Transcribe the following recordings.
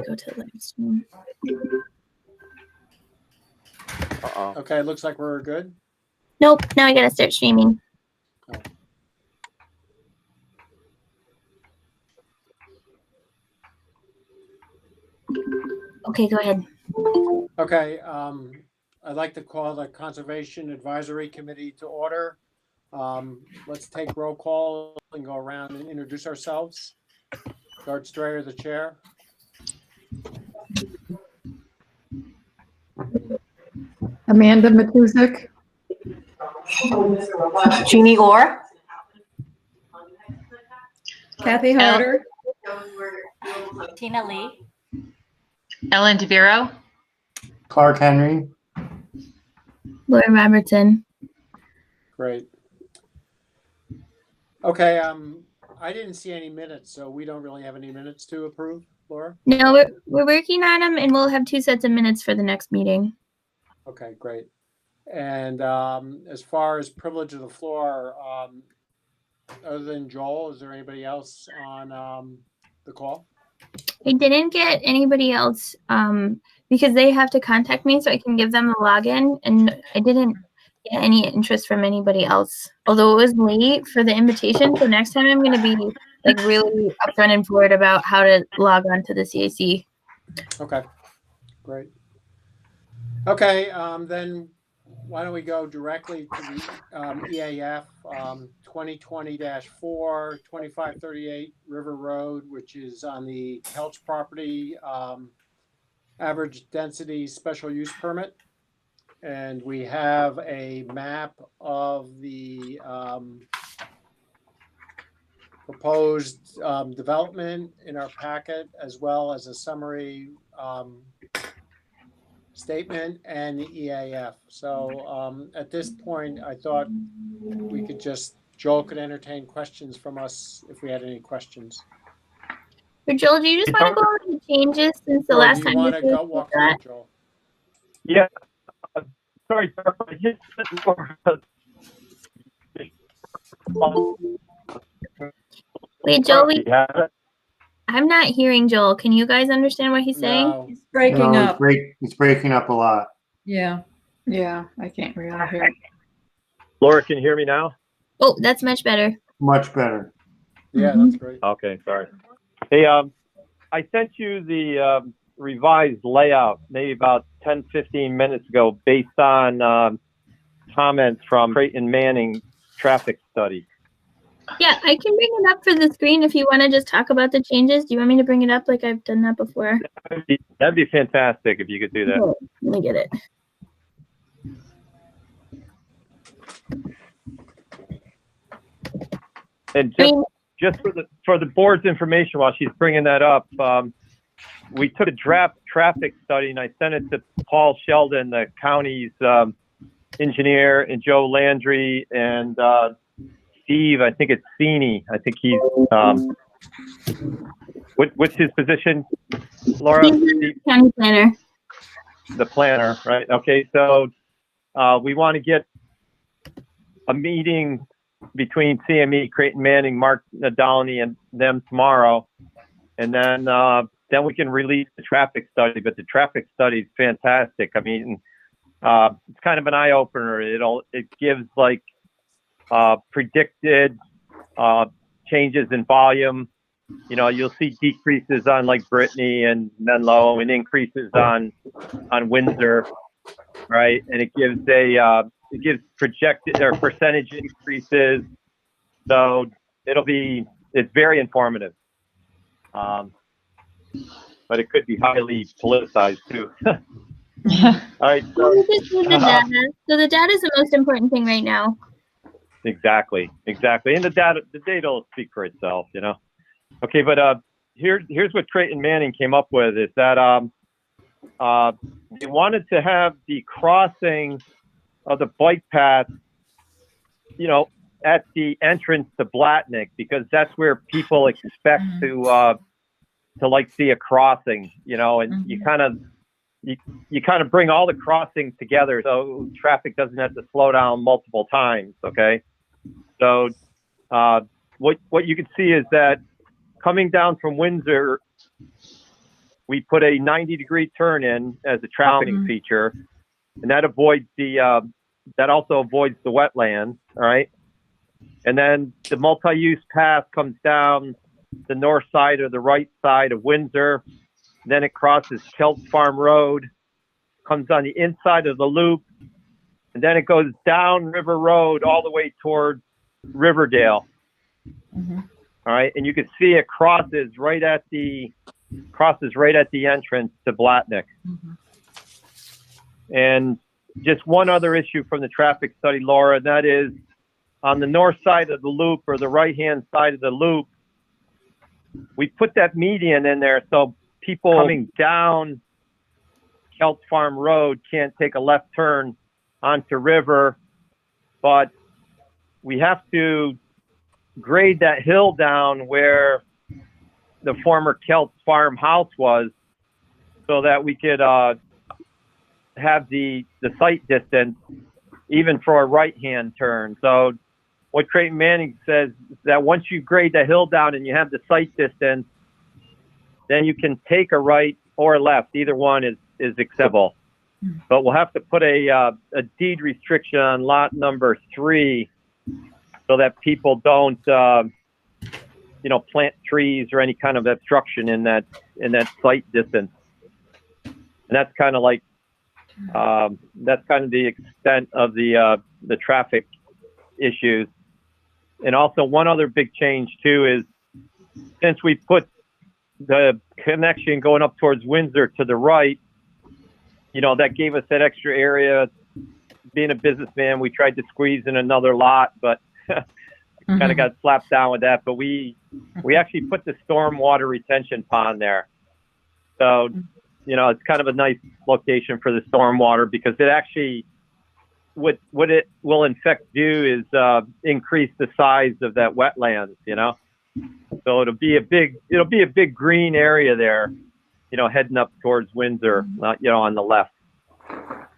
go to the live stream. Uh-oh. Okay, looks like we're good. Nope, now I gotta start streaming. Oh. Okay, go ahead. Okay, I'd like to call the Conservation Advisory Committee to order. Let's take roll call and go around and introduce ourselves. Gard Strayer, the chair. Amanda Matuzik. Jeannie Orr. Kathy Harder. Tina Lee. Ellen DeViro. Clark Henry. Laura Robertson. Great. Okay, I didn't see any minutes, so we don't really have any minutes to approve, Laura? No, we're working on them, and we'll have 2 sets of minutes for the next meeting. Okay, great. And as far as privilege of the floor, other than Joel, is there anybody else on the call? I didn't get anybody else because they have to contact me so I can give them the login, and I didn't get any interest from anybody else. Although it was late for the invitation, so next time I'm going to be like really upfront and forward about how to log on to the CAC. Okay, great. Okay, then why don't we go directly to the EAF 2020-4, 2538 River Road, which is on the Kelch property, average density special use permit. And we have a map of the proposed development in our packet, as well as a summary statement and the EAF. So at this point, I thought we could Joel could entertain questions from us if we had any questions. But Joel, do you just want to go over the changes since the Or last do time you want to did go walk through it, Joel? Yeah. Sorry, sir. I just Wait, Joel, Yeah. I'm not hearing Joel. Can you guys understand what he's saying? No. It's breaking No, up. It's breaking up a lot. Yeah. Yeah, I can't really hear. Laura, can you hear me now? Oh, that's much better. Much better. Yeah, that's great. Okay, sorry. Hey, I sent you the revised layout maybe about 10, 15 minutes ago based on comments from Creighton Manning traffic study. Yeah, I can bring it up for the screen if you want to just talk about the changes. Do you want me to bring it up like I've done that before? That'd be fantastic if you could do that. Oh, let me get it. And I mean, just for the board's information while she's bringing that up, we took a draft traffic study and I sent it to Paul Sheldon, the county's engineer, and Joe Landry and Steve, I think it's Feeney. I think he's what's his position, Laura? he's the county planner. The planner, right? Okay, so we want to get a meeting between CME, Creighton Manning, Mark Nadolny, and them tomorrow, and then we can release the traffic study. But the traffic study is fantastic. I mean, it's kind of an eye opener. It gives like predicted changes in volume. You know, you'll see decreases on like Brittany and Menlo, and increases on Windsor, right? And it gives projected or percentage increases. So it's very informative. But it could be highly politicized too. All right. So, We just need the data. So the data is the most important thing right now. exactly. And the data will speak for itself, you know. Okay, but here's what Creighton Manning came up with is that they wanted to have the crossing of the bike path, you know, at the entrance to Blatnick, because that's where people expect to like see a crossing, you know, and you kind of bring all the crossings together so traffic doesn't have to slow down multiple times. Okay, so what you can see is that coming down from Windsor, we put a 90-degree turn in as a traffic feature, and that avoids that also avoids the wetlands. All right. And then the multi-use path comes down the north side or the right side of Windsor. Then it crosses Kelts Farm Road, comes on the inside of the loop, and then it goes down River Road all the way towards Riverdale. All right, and you can see it crosses right at the entrance to Blatnick. And just one other issue from the traffic study, Laura, and that is on the north side of the loop or the right-hand side of the loop, we put that median in there so people coming down Kelts Farm Road can't take a left turn onto River, but we have to grade that hill down where the former Kelts Farm house was so that we could have the sight distance even for a right-hand turn. So what Creighton Manning says is that once you grade the hill down and you have the sight distance, then you can take a right or a left. Either one is acceptable. But we'll have to put a deed restriction on lot number 3 so that people don't, plant trees or any kind of obstruction in that sight distance. And that's kind of like the extent of the traffic issues. And also one other big change too is since we put the connection going up towards Windsor to the right, that gave us that extra area. Being a businessman, we tried to squeeze in another lot, but kind of got slapped down with that. But we actually put the stormwater retention pond there. So, it's kind of a nice location for the stormwater because it actually, what it will in fact do is increase the size of that wetlands, So it'll be a big green area there, heading up towards Windsor, on the left.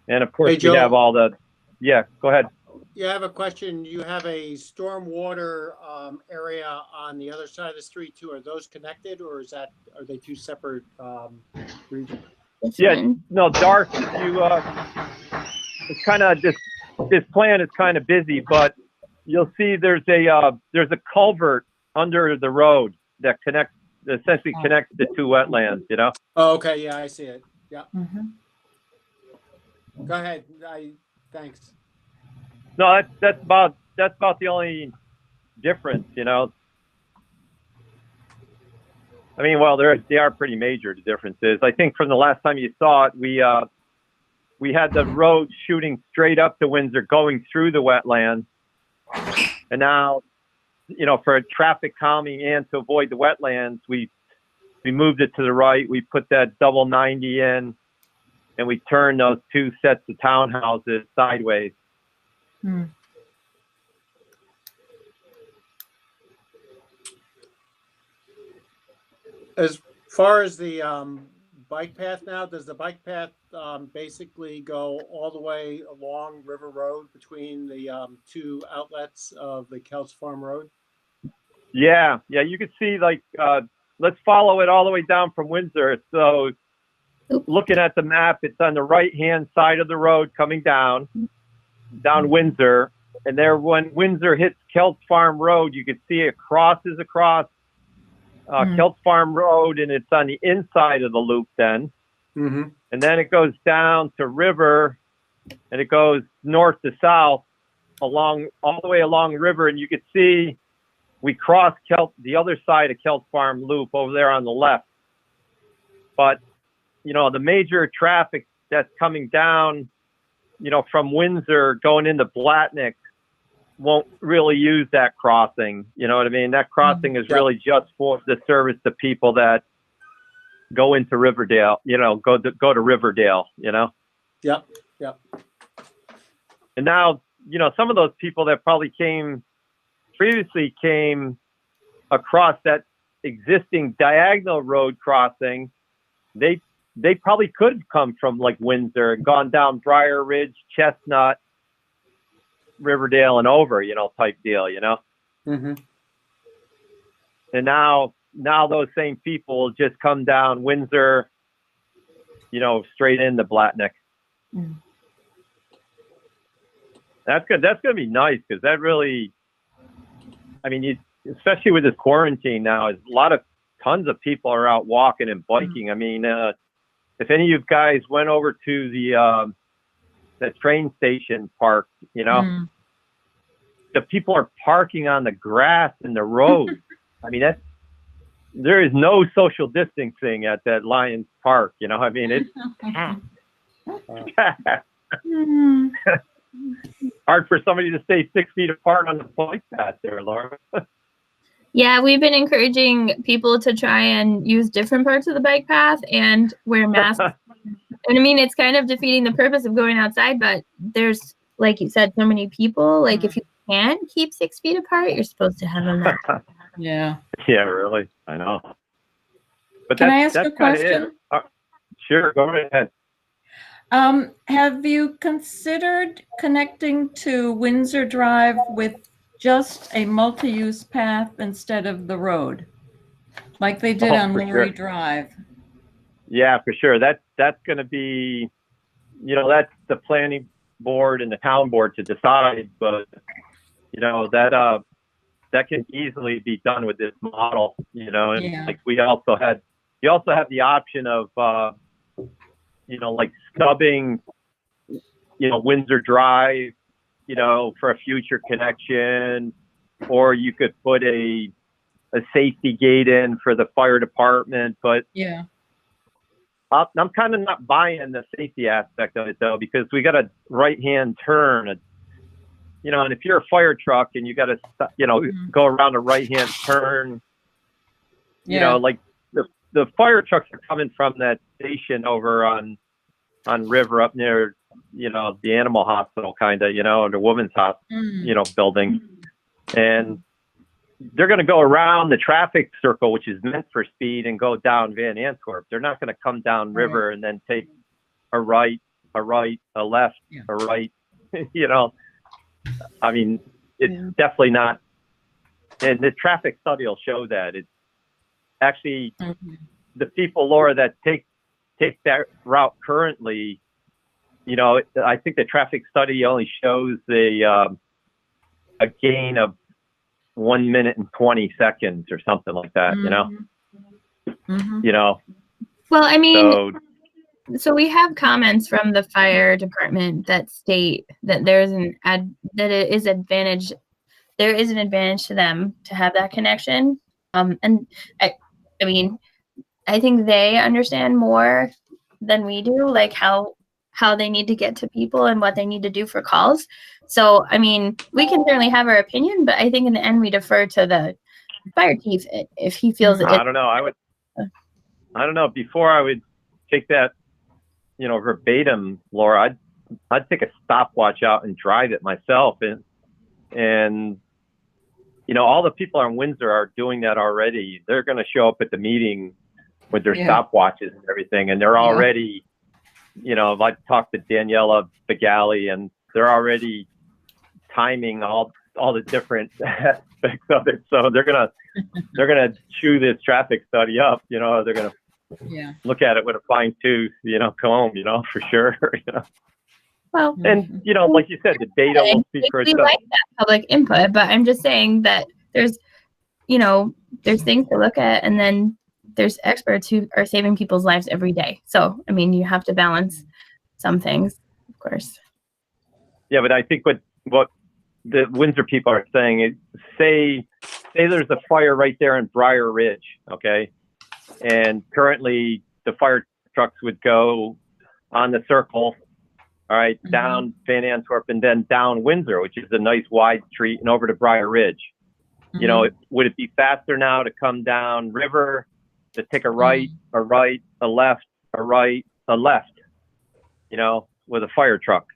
And of course, Hey, Joe. we have all yeah, go ahead. Yeah, I have a question. You have a stormwater area on the other side of the street too. Are those connected, or are they two separate regions? Yeah, no, Darth, it's kind of this plan is kind of busy, but you'll see there's a culvert under the road that essentially connects the two wetlands, Oh, okay. Yeah, I see it. Yeah. Go ahead. Thanks. No, that's about the only difference, I mean, well, they are pretty major, the differences. I think from the last time you saw it, we had the road shooting straight up to Windsor going through the wetlands. And now, for traffic calming and to avoid the wetlands, we moved it to the right. We put that double 90 in, and we turned those two sets of townhouses sideways. As far as the bike path now, does the bike path basically go all the way along River Road between the two outlets of the Kelts Farm Road? Yeah, you can see let's follow it all the way down from Windsor. So looking at the map, it's on the right-hand side of the road coming down Windsor. And there, when Windsor hits Kelts Farm Road, you can see it crosses across Kelts Farm Road, and it's on the inside of the loop then. And then it goes down to River, and it goes north to south all the way along River. And you can see we cross the other side of Kelts Farm Loop over there on the left. But, the major traffic that's coming down, from Windsor going into Blatnick won't really use that crossing. You know what I mean? That crossing is really just for the service to people that go into Riverdale, go to Riverdale, Yep. And now, some of those people that probably previously came across that existing diagonal road crossing, they probably could have come from like Windsor and gone down Briar Ridge, Chestnut, Riverdale and over, type deal, And now those same people will just come down Windsor straight into Blatnick. Mm. That's good. That's going to be nice because that really, I mean, especially with this quarantine now, is tons of people are out walking and biking. I mean, if any of you guys went over to the train station park, Mm. the people are parking on the grass in the road. I mean, there is no social distancing at that Lions Park. I mean, it's Mm. hard for somebody to stay 6 feet apart on the bike path there, Laura. Yeah, we've been encouraging people to try and use different parts of the bike path and wear masks. And I mean, it's kind of defeating the purpose of going outside, but there's, like you said, so many people. Like, if you can't keep 6 feet apart, you're supposed to have a mask. Yeah. Yeah, really. I know. But Can I ask that's a kinda question? it. Sure, go ahead. Have you considered connecting to Windsor Drive with just a multi-use path instead of the road? Like they did Oh, on for Laurie sure. Drive? Yeah, for sure. That's going to be, that's the planning board and the town board to decide. But that can easily be done with this model. And Yeah. like you also have the option of, like stubbing, Windsor Drive, for a future connection, or you could put a safety gate in for the fire department. But Yeah. I'm kind of not buying the safety aspect of it though, because we got a right-hand turn, and if you're a fire truck and you got to, go around a right-hand turn, Yeah. like the fire trucks are coming from that station over on River up near, the animal hospital kind of, or the women's hospital, Mm. building. And they're going to go around the traffic circle, which is meant for speed, and go down Van Antwerp. They're not going to come down River and then take a right, a left, Yeah. a right. I mean, it's definitely not. And the traffic study will show that. It's actually Mhm. the people, Laura, that take that route currently. I think the traffic study only shows a gain of 1 minute and 20 seconds or something like that. Mhm. Well, I mean, So so we have comments from the fire department that state that there is an advantage to them to have that connection. And I mean, I think they understand more than we do, like how they need to get to people and what they need to do for calls. So, I mean, we can certainly have our opinion, but I think in the end we defer to the fire chief if he feels it. I don't know. I don't know. Before I would take that, verbatim, Laura, I'd take a stopwatch out and drive it myself. And all the people on Windsor are doing that already. They're going to show up at the meeting with their stopwatches and everything. And they're already, I've talked to Daniela Begali, and they're already timing all the different aspects of it. So they're gonna chew this traffic study up. They're gonna look at it with a fine tooth, comb, for sure. Well, And like you said, the data will speak for we itself. like that public input, but I'm just saying that there's things to look at, and then there's experts who are saving people's lives every day. So, I mean, you have to balance some things, of course. Yeah, but I think what the Windsor people are saying is, say there's a fire right there in Briar Ridge, okay? And currently the fire trucks would go on the circle, all right, down Van Antwerp and then down Windsor, which is a nice wide street, and over to Briar Ridge. Would it be faster now to come down River, to take a right, a left, a right, a left, with a fire truck?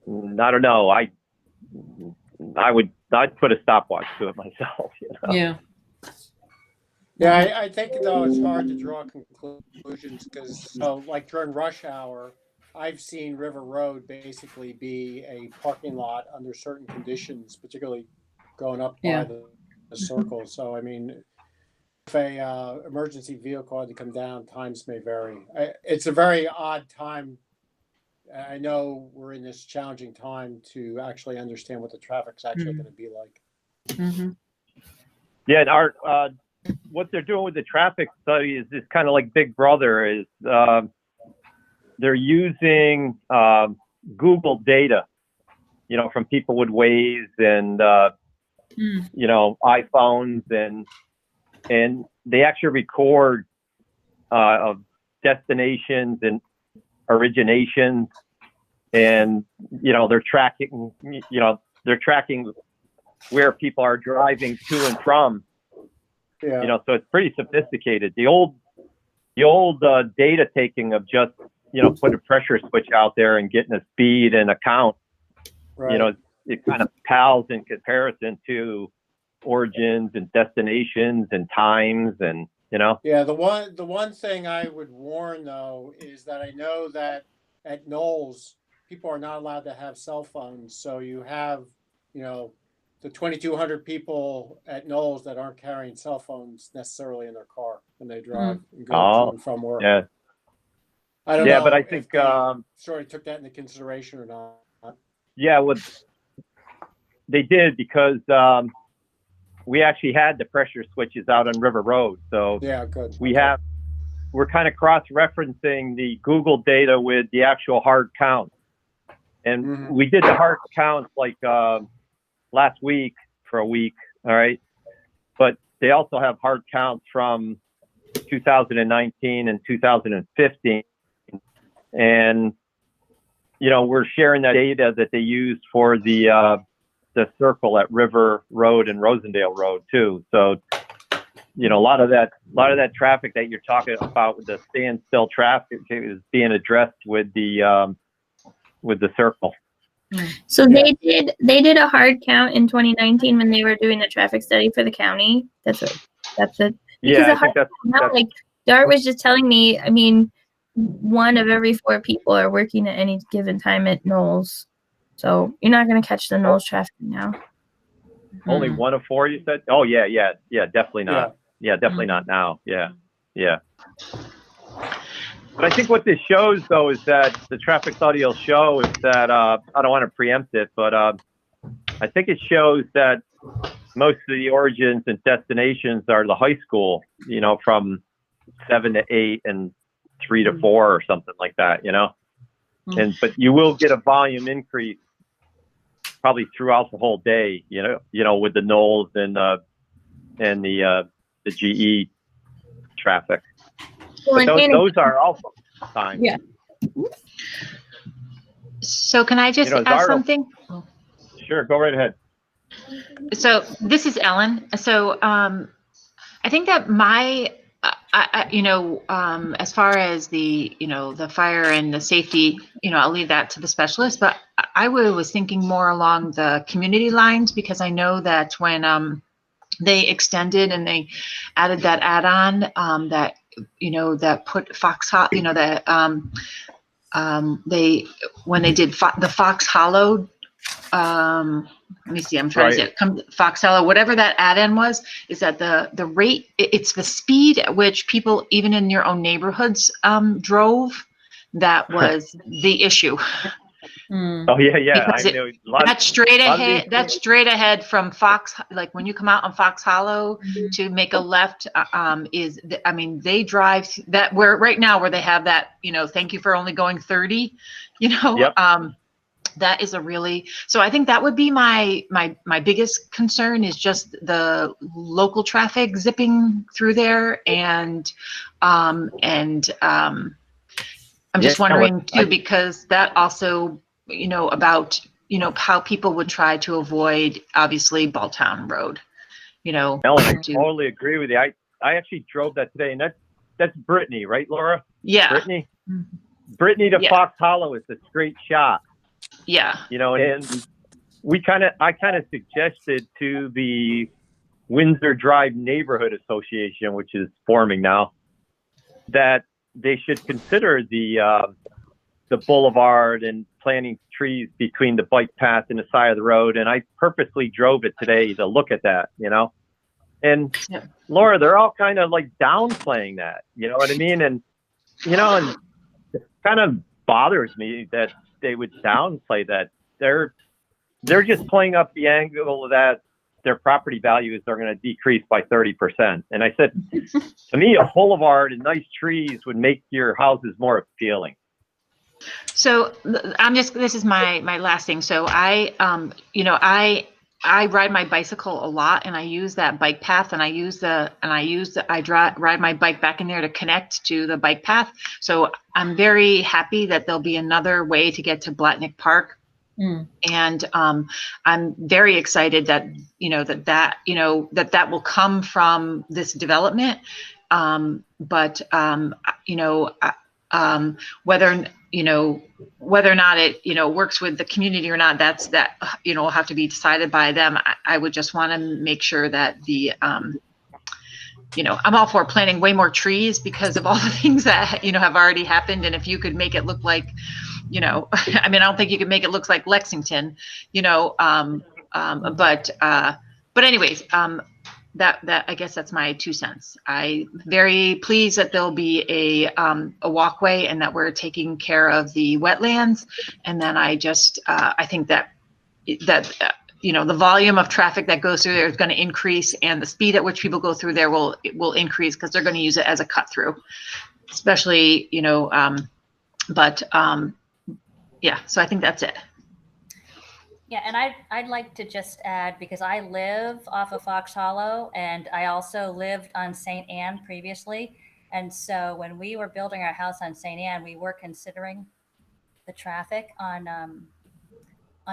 I don't know. I'd put a stopwatch to it myself. Yeah. Yeah, I think though it's hard to draw conclusions because, like during rush hour, I've seen River Road basically be a parking lot under certain conditions, particularly going up by the circle. So I mean, a emergency vehicle had to come down, times may vary. It's a very odd time. I know we're in this challenging time to actually understand what the traffic's actually going to be like. Mhm. Yeah, and Art, what they're doing with the traffic study is just kind of like Big Brother. Is they're using Google data, from people with Waze and iPhones, and they actually record of destinations and originations, and they're tracking where people are driving to and from. Yeah. So it's pretty sophisticated. The old data taking of just put a pressure switch out there and getting a speed and a count, Right. it kind of pales in comparison to origins and destinations and times, and Yeah, the one thing I would warn though is that I know that at Knowles, people are not allowed to have cell phones. So you have, the 2,200 people at Knowles that aren't carrying cell phones necessarily in their car when they drive and go to and from work. yeah, I don't know but I if think they sort of took that into consideration or not. yeah, what they did, because we actually had the pressure switches out on River Road, so Yeah, good. we're kind of cross-referencing the Google data with the actual hard count. And we did the hard counts like last week for a week, all right? But they also have hard counts from 2019 and 2015. And, we're sharing that data that they used for the circle at River Road and Rosendale Road too. So, a lot of that traffic that you're talking about with the standstill traffic is being addressed with the circle. So they did a hard count in 2019 when they were doing the traffic study for the county. That's it. Because Yeah, the I think that's now, like Dart was just telling me, I mean, 1 of every 4 people are working at any given time at Knowles. So you're not going to catch the Knowles traffic now. only 1 of 4, you said? Oh, yeah, definitely not. Yeah, definitely not now. Yeah. But I think what this shows, though, is that the traffic study will show is that, I don't want to preempt it, but I think it shows that most of the origins and destinations are the high school, from 7 to 8 and 3 to 4 or something like that, but you will get a volume increase probably throughout the whole day, with the Knowles and the GE traffic. Well, But those are also times. Yeah. So can I just ask Zaro- something? Sure, go right ahead. So this is Ellen. So I think that as far as the fire and the safety, I'll leave that to the specialist. But I was thinking more along the community lines, because I know that when they extended and they added that add-on that put Fox, when they did the Fox Hollow. Let me see, I'm trying to say Fox Hollow, whatever that add-in was, is that the rate, it's the speed at which people, even in your own neighborhoods, drove, that was the issue. Oh, yeah. Because that's straight ahead from Fox, like when you come out on Fox Hollow to make a left, they drive that right now where they have that, thank you for only going 30, Yep. That is so I think that would be my biggest concern, is just the local traffic zipping through there. And I'm just wondering too, because that also, about, how people would try to avoid, obviously, Balltown Road, Ellen, I totally agree with you. I actually drove that today, and that's Brittany, right, Laura? Yeah. Brittany to Fox Hollow is a straight shot. Yeah. And I kind of suggested to the Windsor Drive Neighborhood Association, which is forming now, that they should consider the boulevard and planting trees between the bike path and the side of the road. And I purposely drove it today to look at that, And Yeah. Laura, they're all kind of like downplaying that, you know what I mean? And, and it kind of bothers me that they would downplay that. They're just playing up the angle that their property values are going to decrease by 30%. And I said, to me, a boulevard and nice trees would make your houses more appealing. So this is my last thing. So I ride my bicycle a lot, and I use that bike path, and I ride my bike back in there to connect to the bike path. So I'm very happy that there'll be another way to get to Blatnick Park. And I'm very excited that that will come from this development. Whether whether or not it works with the community or not, will have to be decided by them. I would just want to make sure that I'm all for planting way more trees because of all the things that have already happened. And if you could make it look like I don't think you could make it look like Lexington, but anyways, that I guess that's my 2 cents. I'm very pleased that there'll be a walkway and that we're taking care of the wetlands. And then I think that the volume of traffic that goes through there is going to increase, and the speed at which people go through there will increase because they're going to use it as a cut through, especially yeah, so I think that's it. Yeah, and I'd like to just add, because I live off of Fox Hollow, and I also lived on St. Anne previously. And so when we were building our house on St. Anne, we were considering the traffic on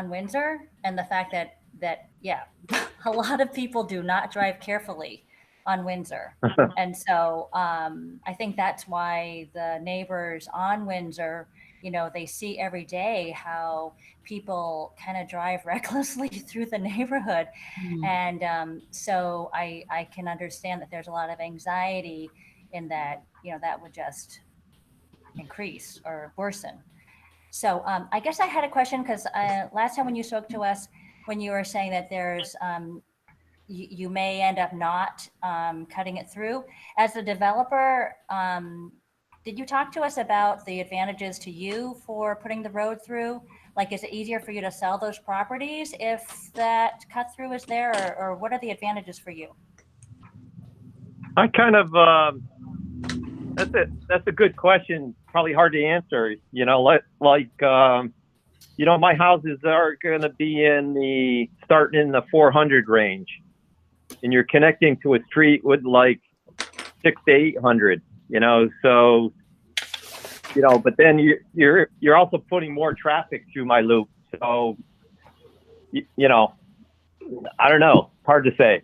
Windsor, and the fact that a lot of people do not drive carefully on Windsor. And so I think that's why the neighbors on Windsor, they see every day how people kind of drive recklessly through the neighborhood. And so I can understand that there's a lot of anxiety in that, that would just increase or worsen. So I guess I had a question because last time when you spoke to us, when you were saying that there's, you may end up not cutting it through. As a developer, did you talk to us about the advantages to you for putting the road through? Like, is it easier for you to sell those properties if that cut through is there, or what are the advantages for you? I kind of, that's a good question. Probably hard to answer. My houses are going to be starting in the 400 range, and you're connecting to a street with like 600 to 800. So, but then you're also putting more traffic through my loop. So, I don't know. Hard to say.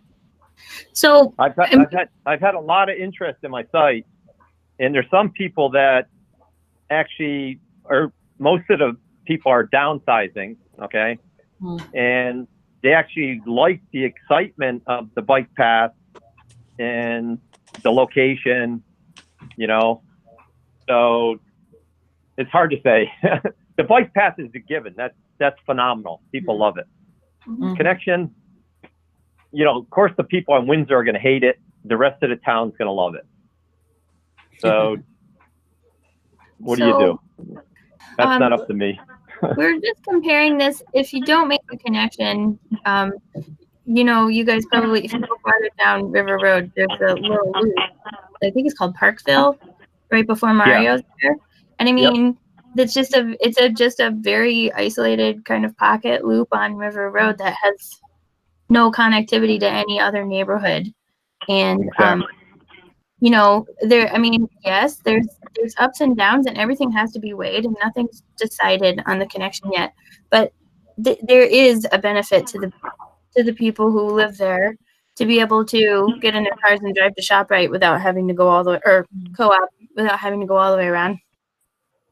So I've had a lot of interest in my site, and there's some people that actually most of the people are downsizing. Okay. And they actually like the excitement of the bike path and the location, so it's hard to say. The bike path is a given. That's phenomenal. People love it. Connection, of course the people on Windsor are going to hate it. The rest of the town's going to love it. So what do you do? That's not up to me. We're just comparing this. If you don't make the connection, you guys probably, if you go farther down River Road, there's a little loop. I think it's called Parkville, right before Mario's there. And I mean, it's just a very isolated kind of pocket loop on River Road that has no connectivity to any other neighborhood. And yes, there's ups and downs, and everything has to be weighed, and nothing's decided on the connection yet. But there is a benefit to the people who live there to be able to get in their cars and drive to ShopRite without having to go all the way, or Co-op without having to go all the way around.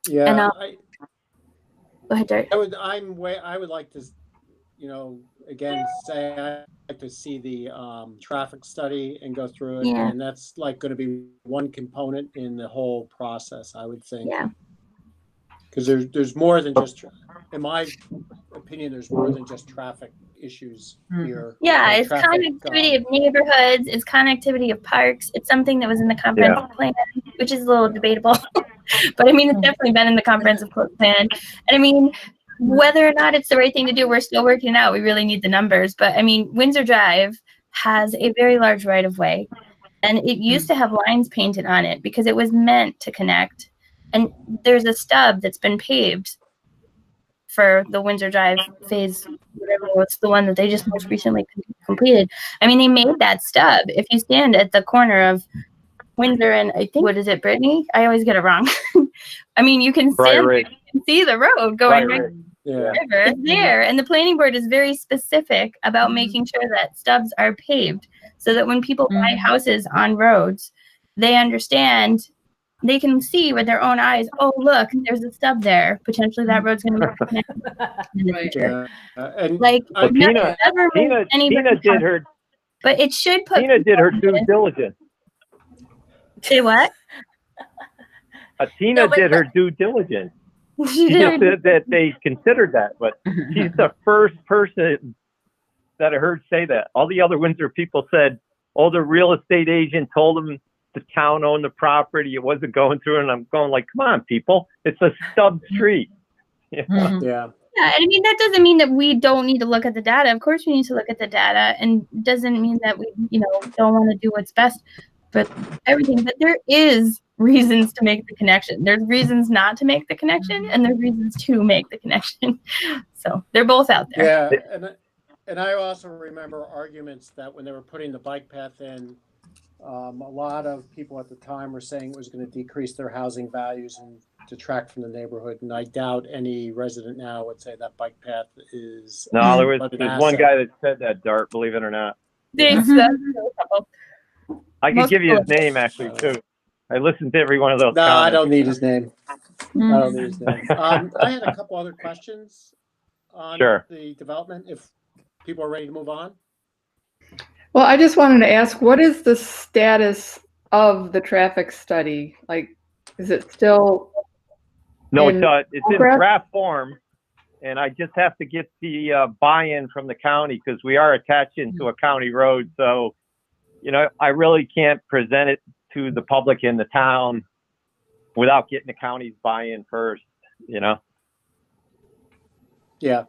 Yeah. And, go ahead, Derek. I would like to, again, say I'd like to see the traffic study and go through it. Yeah. And that's like going to be one component in the whole process, I would think. Yeah. Because there's more than just, in my opinion, there's more than just traffic issues Mhm. here. Yeah, like it's traffic, connectivity of neighborhoods, it's connectivity of parks. It's something that was in the comprehensive plan, which is a little debatable. But I mean, it's definitely been in the comprehensive plan. And I mean, whether or not it's the right thing to do, we're still working it out. We really need the numbers. But I mean, Windsor Drive has a very large right of way. And it used to have lines painted on it because it was meant to connect. And there's a stub that's been paved for the Windsor Drive phase, whatever was the one that they just most recently completed. I mean, they made that stub. If you stand at the corner of Windsor and I think, what is it, Brittany? I always get it wrong. I mean, you can stand there, you can see the road going right to yeah. the river. It's there. And the planning board is very specific about making sure that stubs are paved so that when people buy houses on roads, they understand, they can see with their own eyes, oh, look, there's a stub there. Potentially that road's going to be connected in the future. And Like, Well, never made anybody Tina did her but it should put Tina did her people due diligence. Say what? Tina No, but- did her due diligence. She She did. said that they considered that, but she's the first person that I heard say that. All the other Windsor people said, oh, the real estate agent told them the town owned the property. It wasn't going through. And I'm going like, come on, people. It's a stub street. You know? yeah. Yeah, I mean, that doesn't mean that we don't need to look at the data. Of course, we need to look at the data, and doesn't mean that we, don't want to do what's best, but everything. But there is reasons to make the connection. There's reasons not to make the connection, and there's reasons to make the connection. So they're both out there. Yeah, and I also remember arguments that when they were putting the bike path in, a lot of people at the time were saying it was going to decrease their housing values and detract from the neighborhood. And I doubt any resident now would say that bike path is. No, there but an was one asset. guy that said that, Dart, believe it or not. There's I could Most give you his people- name actually too. I listened to every one of those. No, I comments. don't need his name. I don't need his name. I had a couple other questions on Sure. the development, if people are ready to move on. Well, I just wanted to ask, what is the status of the traffic study? Like, is it still, No, in it's in progress? draft form, and I just have to get the buy-in from the county because we are attached into a county road. So, I really can't present it to the public in the town without getting the county's buy-in first. Yeah,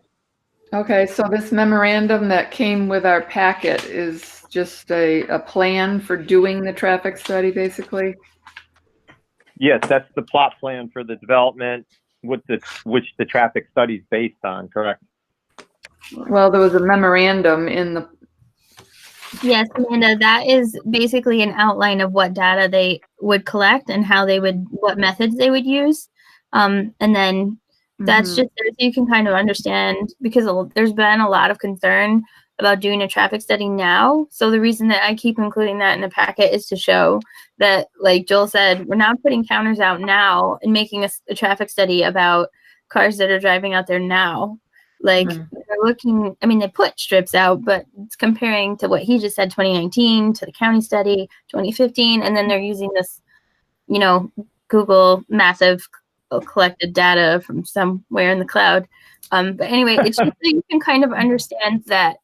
okay, so this memorandum that came with our packet is just a plan for doing the traffic study, basically? Yes, that's the plot plan for the development, which the traffic study is based on. Correct. Well, there was a memorandum in the, Yes, Amanda, that is basically an outline of what data they would collect and what methods they would use. And then that's Mhm. just there so you can kind of understand, because there's been a lot of concern about doing a traffic study now. So the reason that I keep including that in the packet is to show that, like Joel said, we're not putting counters out now and making a traffic study about cars that are driving out there now. Like, they're looking, I mean, they put strips out, but it's comparing to what he just said, 2019, to the county study, 2015, and then they're using this, Google massive collected data from somewhere in the cloud. But anyway, it's just so you can kind of understand that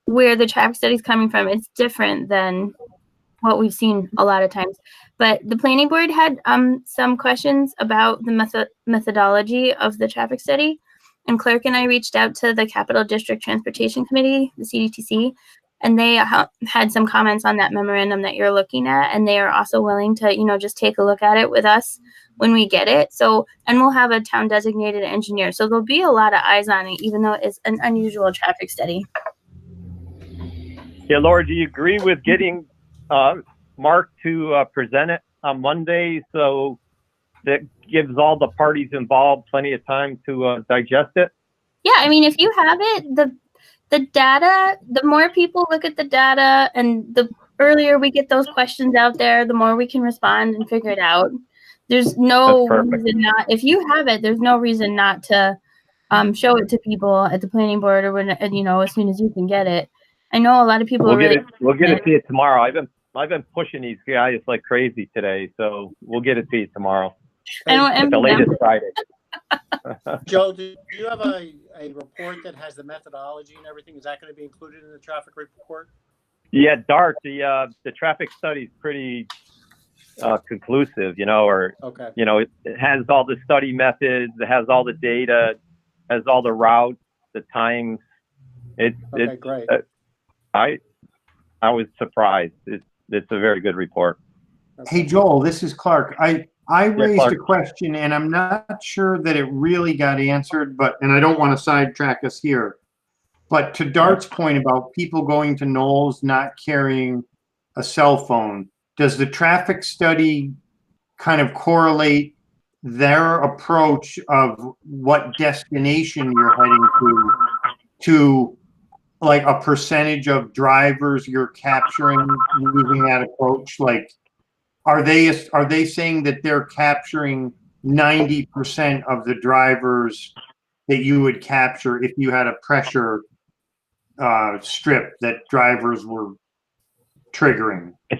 where the traffic study is coming from, it's different than what we've seen a lot of times. But the planning board had some questions about the methodology of the traffic study. And Clerk and I reached out to the Capital District Transportation Committee, the CDTC, and they had some comments on that memorandum that you're looking at. And they are also willing to, just take a look at it with us when we get it. So, and we'll have a town designated engineer. So there'll be a lot of eyes on it, even though it's an unusual traffic study. Yeah, Laura, do you agree with getting Mark to present it on Monday so that gives all the parties involved plenty of time to digest it? Yeah, I mean, if you have it, the data, the more people look at the data and the earlier we get those questions out there, the more we can respond and figure it out. There's no That's perfect. reason not, if you have it, there's no reason not to show it to people at the planning board or when, as soon as you can get it. I know a lot of people We'll are get really, it. We'll get it to you tomorrow. I've been pushing these guys like crazy today, so we'll get it to you tomorrow and at the latest Friday. Joe, do you have a report that has the methodology and everything? Is that going to be included in the traffic report? Yeah, DART, the traffic study is pretty conclusive, or, Okay. it has all the study methods, it has all the data, has all the routes, the times. Okay, great. I was surprised. It's a very good report. Hey, Joel, this is Clark. I raised Clark. a question and I'm not sure that it really got answered, and I don't want to sidetrack us here. But to Dart's point about people going to Knowles not carrying a cell phone, does the traffic study kind of correlate their approach of what destination you're heading to like a percentage of drivers you're capturing using that approach? Like, are they saying that they're capturing 90% of the drivers that you would capture if you had a pressure strip that drivers were triggering? I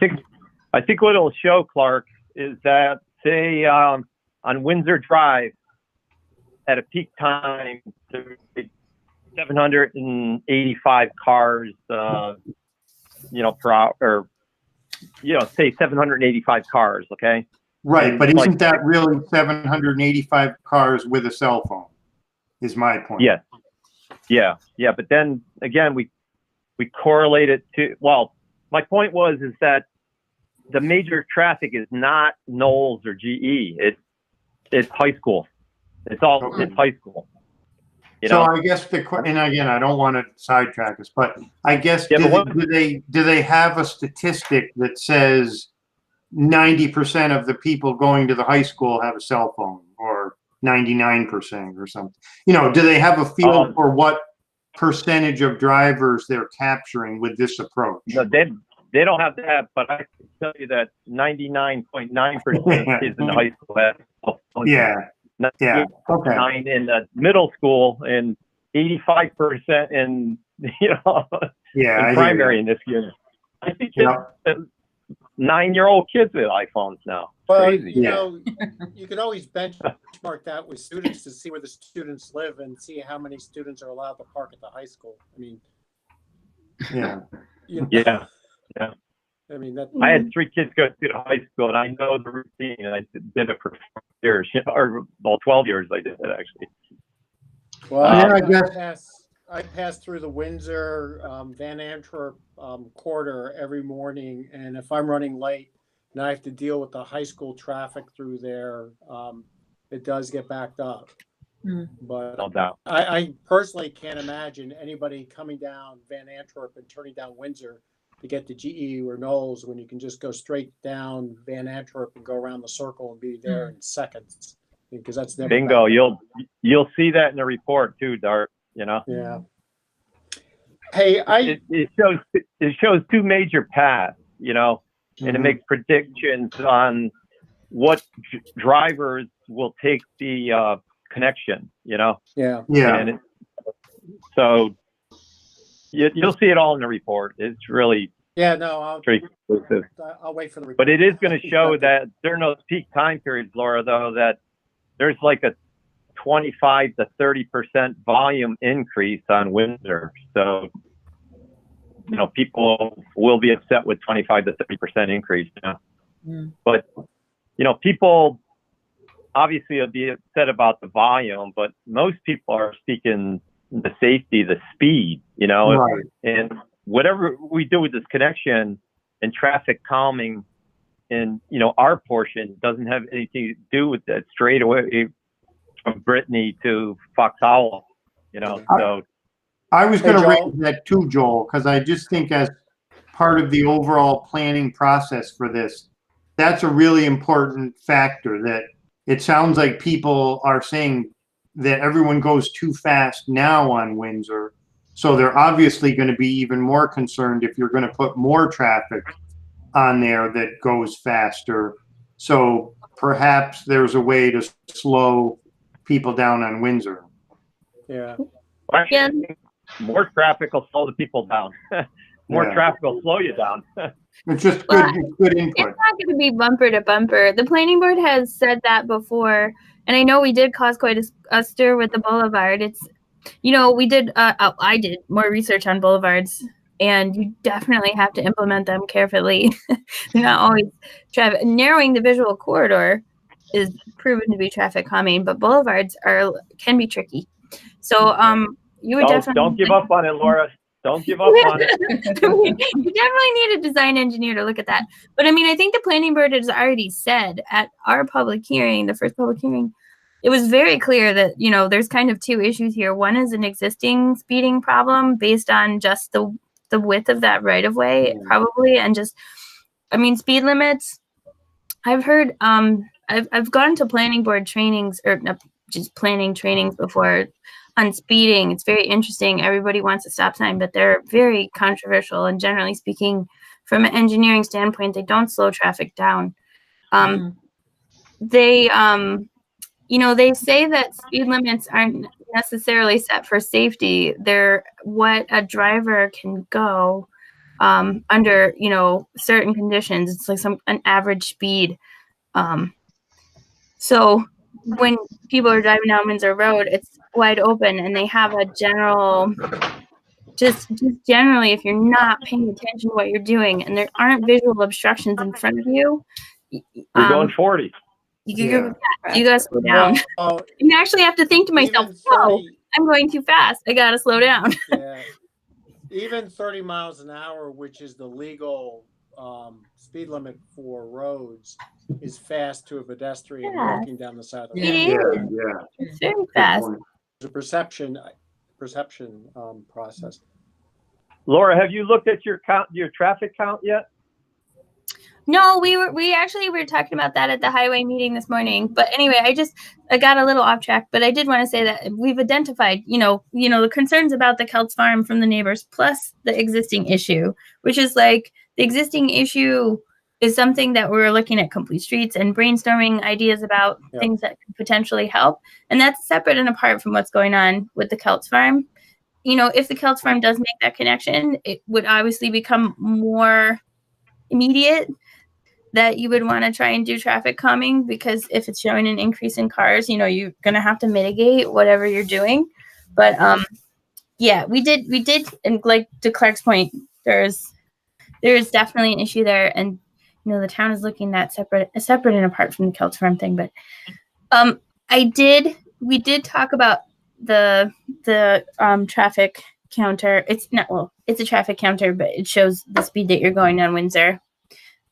think what it'll show, Clark, is that, say, on Windsor Drive, at a peak time, there's 785 cars, per hour, or, say 785 cars, okay? Right, And but like- isn't that really 785 cars with a cell phone, is my point. Yes. Yeah. But then again, we correlate it to, well, my point is that the major traffic is not Knowles or GE. It's high school. It's high school. So I guess and again, I don't want to sidetrack us, but I guess Yeah, do they have a statistic that says 90% of the people going to the high school have a cell phone, or 99% or something? Do they have a feel for what percentage of drivers they're capturing with this approach? No, they don't have that, but I can tell you that 99.9% of kids in the high school have cell phones. Yeah. Okay. 9 in the middle school and 85% in Yeah. in primary in this year. I think 9-year-old kids with iPhones now. Well, Crazy. you could always benchmark that with students to see where the students live and see how many students are allowed to park at the high school. I mean, Yeah. Yeah. I mean, that. I had 3 kids go to high school, and I know the routine, and I did it for 4 years, or 12 years I did it, actually. Well, Yeah, I guess. I pass through the Windsor Van Antwerp corridor every morning, and if I'm running late and I have to deal with the high school traffic through there, it does get backed up. But No doubt. I personally can't imagine anybody coming down Van Antwerp and turning down Windsor to get to GE or Knowles when you can just go straight down Van Antwerp and go around the circle and be there in seconds, because that's never Bingo. backed up. You'll see that in the report too, Dart. Yeah. Hey, It shows 2 major paths, and it makes predictions on what drivers will take the connection, Yeah. And so you'll see it all in the report. It's really Yeah. No, pretty exclusive. I'll wait for the report. But it is going to show that during those peak time periods, Laura, though, that there's like a 25 to 30% volume increase on Windsor. So, people will be upset with 25 to 30% increase. But, people obviously will be upset about the volume, but most people are seeking the safety, the speed, Right. and whatever we do with this connection and traffic calming in, our portion doesn't have anything to do with that straight away from Brittany to Fox Hollow, so. I was going to Hey, Joel. raise that too, Joel, because I just think as part of the overall planning process for this, that's a really important factor. That it sounds like people are saying that everyone goes too fast now on Windsor. So they're obviously going to be even more concerned if you're going to put more traffic on there that goes faster. So perhaps there's a way to slow people down on Windsor. Yeah. Yeah. More traffic will slow the people down. More Yeah. traffic will slow you down. It's just Well, good It's input. not going to be bumper to bumper. The planning board has said that before, And I know we did cause quite a stir with the boulevard. It's, you know, we did, I did more research on boulevards, and you definitely have to implement them carefully. They're not always traffic. Narrowing the visual corridor is proven to be traffic calming, but boulevards can be tricky. So, you would definitely Don't give up on it, Laura. Don't give up on it. You definitely need a design engineer to look at that. But I mean, I think the planning board has already said at our public hearing, the first public hearing, it was very clear that, you know, there's kind of two issues here. One is an existing speeding problem based on just the width of that right of way, probably, and just, I mean, speed limits. I've heard, I've gone to planning board trainings, or just planning trainings before on speeding. It's very interesting. Everybody wants a stop sign, but they're very controversial. And generally speaking, from an engineering standpoint, they don't slow traffic down. They, you know, they say that speed limits aren't necessarily set for safety. They're what a driver can go under, you know, certain conditions. It's like an average speed. So when people are driving down Windsor Road, it's wide open, and they have a general, just generally, if you're not paying attention to what you're doing and there aren't visual obstructions in front of you, You're going 40. you gotta slow down. Well, You actually have to think to myself, even "Whoa, 30 I'm going too fast. I gotta slow down." yeah, even 30 miles an hour, which is the legal speed limit for roads, is fast to a pedestrian Yeah. walking down the side of the It road. is. Yeah. It's very fast. It's a perception process. Laura, have you looked at your traffic count yet? No, we actually were talking about that at the highway meeting this morning. But anyway, I got a little off track, but I did want to say that we've identified, you know, the concerns about the Kelts farm from the neighbors, plus the existing issue, which is like the existing issue is something that we're looking at complete streets and brainstorming ideas about things that could potentially help. And that's separate and apart from what's going on with the Kelts farm. You know, if the Kelts farm does make that connection, it would obviously become more immediate that you would want to try and do traffic calming, because if it's showing an increase in cars, you know, you're going to have to mitigate whatever you're doing. But yeah, we did. And like to Clark's point, there is definitely an issue there. And, you know, the town is looking at separate and apart from the Kelts farm thing. But we did talk about the traffic counter. It's a traffic counter, but it shows the speed that you're going on Windsor.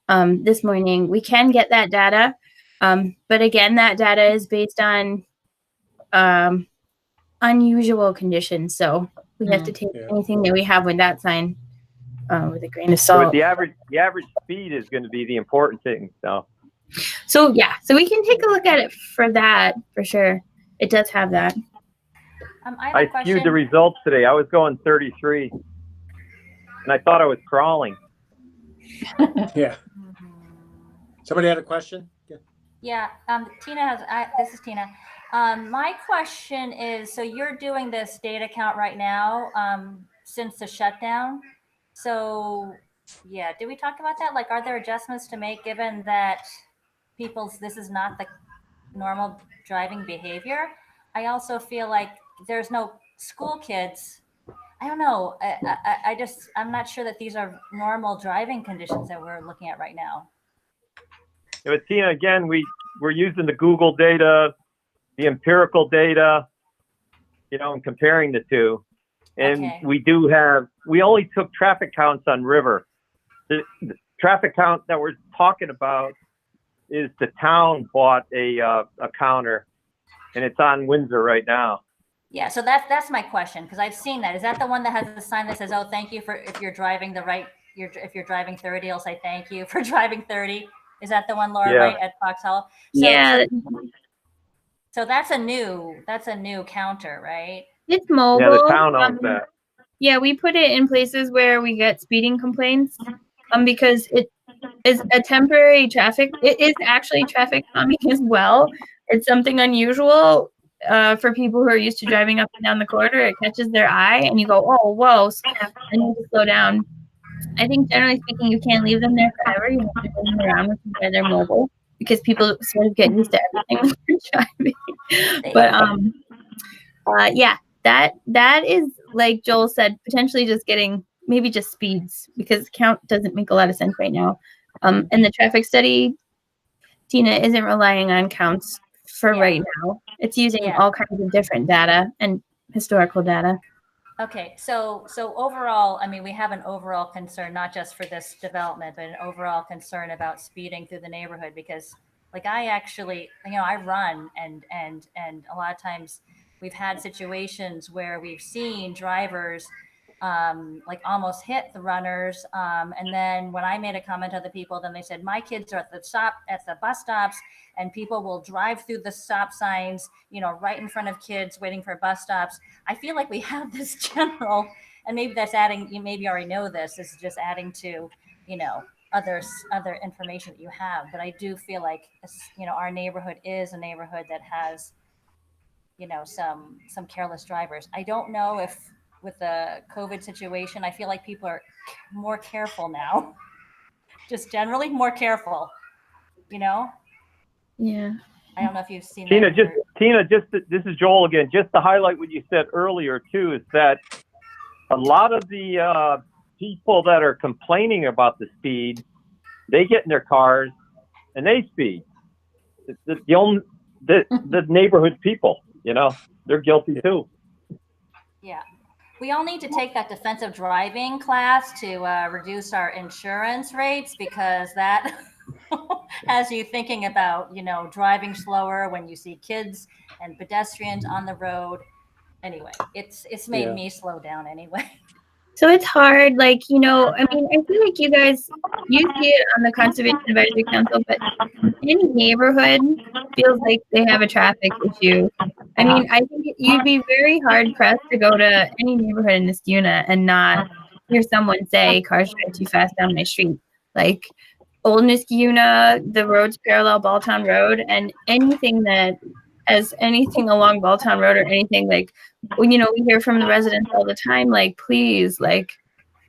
This morning, we can get that data. But again, that data is based on unusual conditions. So we have to take anything that we have with that sign with a grain of salt. But the average speed is going to be the important thing. So yeah, so we can take a look at it for that, for sure. It does have that. I skewed the results today. I was going 33, and I thought I was crawling. Yeah. Somebody had a question? Yeah, Tina has, this is Tina. My question is, so you're doing this data count right now since the shutdown. So yeah, did we talk about that? Like, are there adjustments to make given that this is not the normal driving behavior? I also feel like there's no school kids. I don't know. I'm not sure that these are normal driving conditions that we're looking at right now. Yeah, but Tina, again, we're using the Google data, the empirical data, you know, and comparing the two. And we only took traffic counts on River. The traffic count that we're talking about is the town bought a counter, and it's on Windsor right now. Yeah, so that's my question, because I've seen that. Is that the one that has a sign that says, "Oh, thank you for if you're driving if you're driving 30, it'll say thank you for driving 30." Is that the one, Laura, right, at Fox Hollow? So, yeah. So that's a new counter, right? It's mobile. Yeah, the town owns that. Yeah, we put it in places where we get speeding complaints, because it is a temporary traffic. It is actually traffic calming as well. It's something unusual for people who are used to driving up and down the corridor. It catches their eye, and you go, "Oh, whoa! I need to slow down." I think generally speaking, you can't leave them there forever. You have to bring them around, which is why they're mobile. because people sort of get used to everything when they're driving. But yeah, that is, like Joel said, potentially just getting maybe just speeds, because count doesn't make a lot of sense right now. And the traffic study, Tina, isn't relying on counts for right now. It's using all kinds of different data and historical data. Okay, so overall, I mean, we have an overall concern, not just for this development, but an overall concern about speeding through the neighborhood, because like I actually, I run, and a lot of times we've had situations where we've seen drivers like almost hit the runners. And then when I made a comment to the people, then they said, my kids are at the bus stops, and people will drive through the stop signs, right in front of kids waiting for bus stops. I feel like we have this general, and maybe that's adding, you maybe already know this is just adding to, other information that you have. But I do feel like, our neighborhood is a neighborhood that has, some careless drivers. I don't know if, with the COVID situation, I feel like people are more careful now, just generally more careful, Yeah. I don't know if you've seen Tina, that. this is Joel again. Just to highlight what you said earlier too, is that a lot of the people that are complaining about the speed, they get in their cars and they speed. The neighborhood people, they're guilty too. Yeah. We all need to take that defensive driving class to reduce our insurance rates, because that has you thinking about, driving slower when you see kids and pedestrians on the road. Anyway, it's made me slow down anyway. So it's hard, like, I mean, I feel like you guys, you see it on the Conservation Advisory Council, but any neighborhood feels like they have a traffic issue. I mean, I think you'd be very hard pressed to go to any neighborhood in Niskuna and not hear someone say cars drive too fast down my street. Like Old Niskuna, the roads parallel Balltown Road, and anything that as anything along Balltown Road or anything, like, we hear from the residents all the time, like, please, like,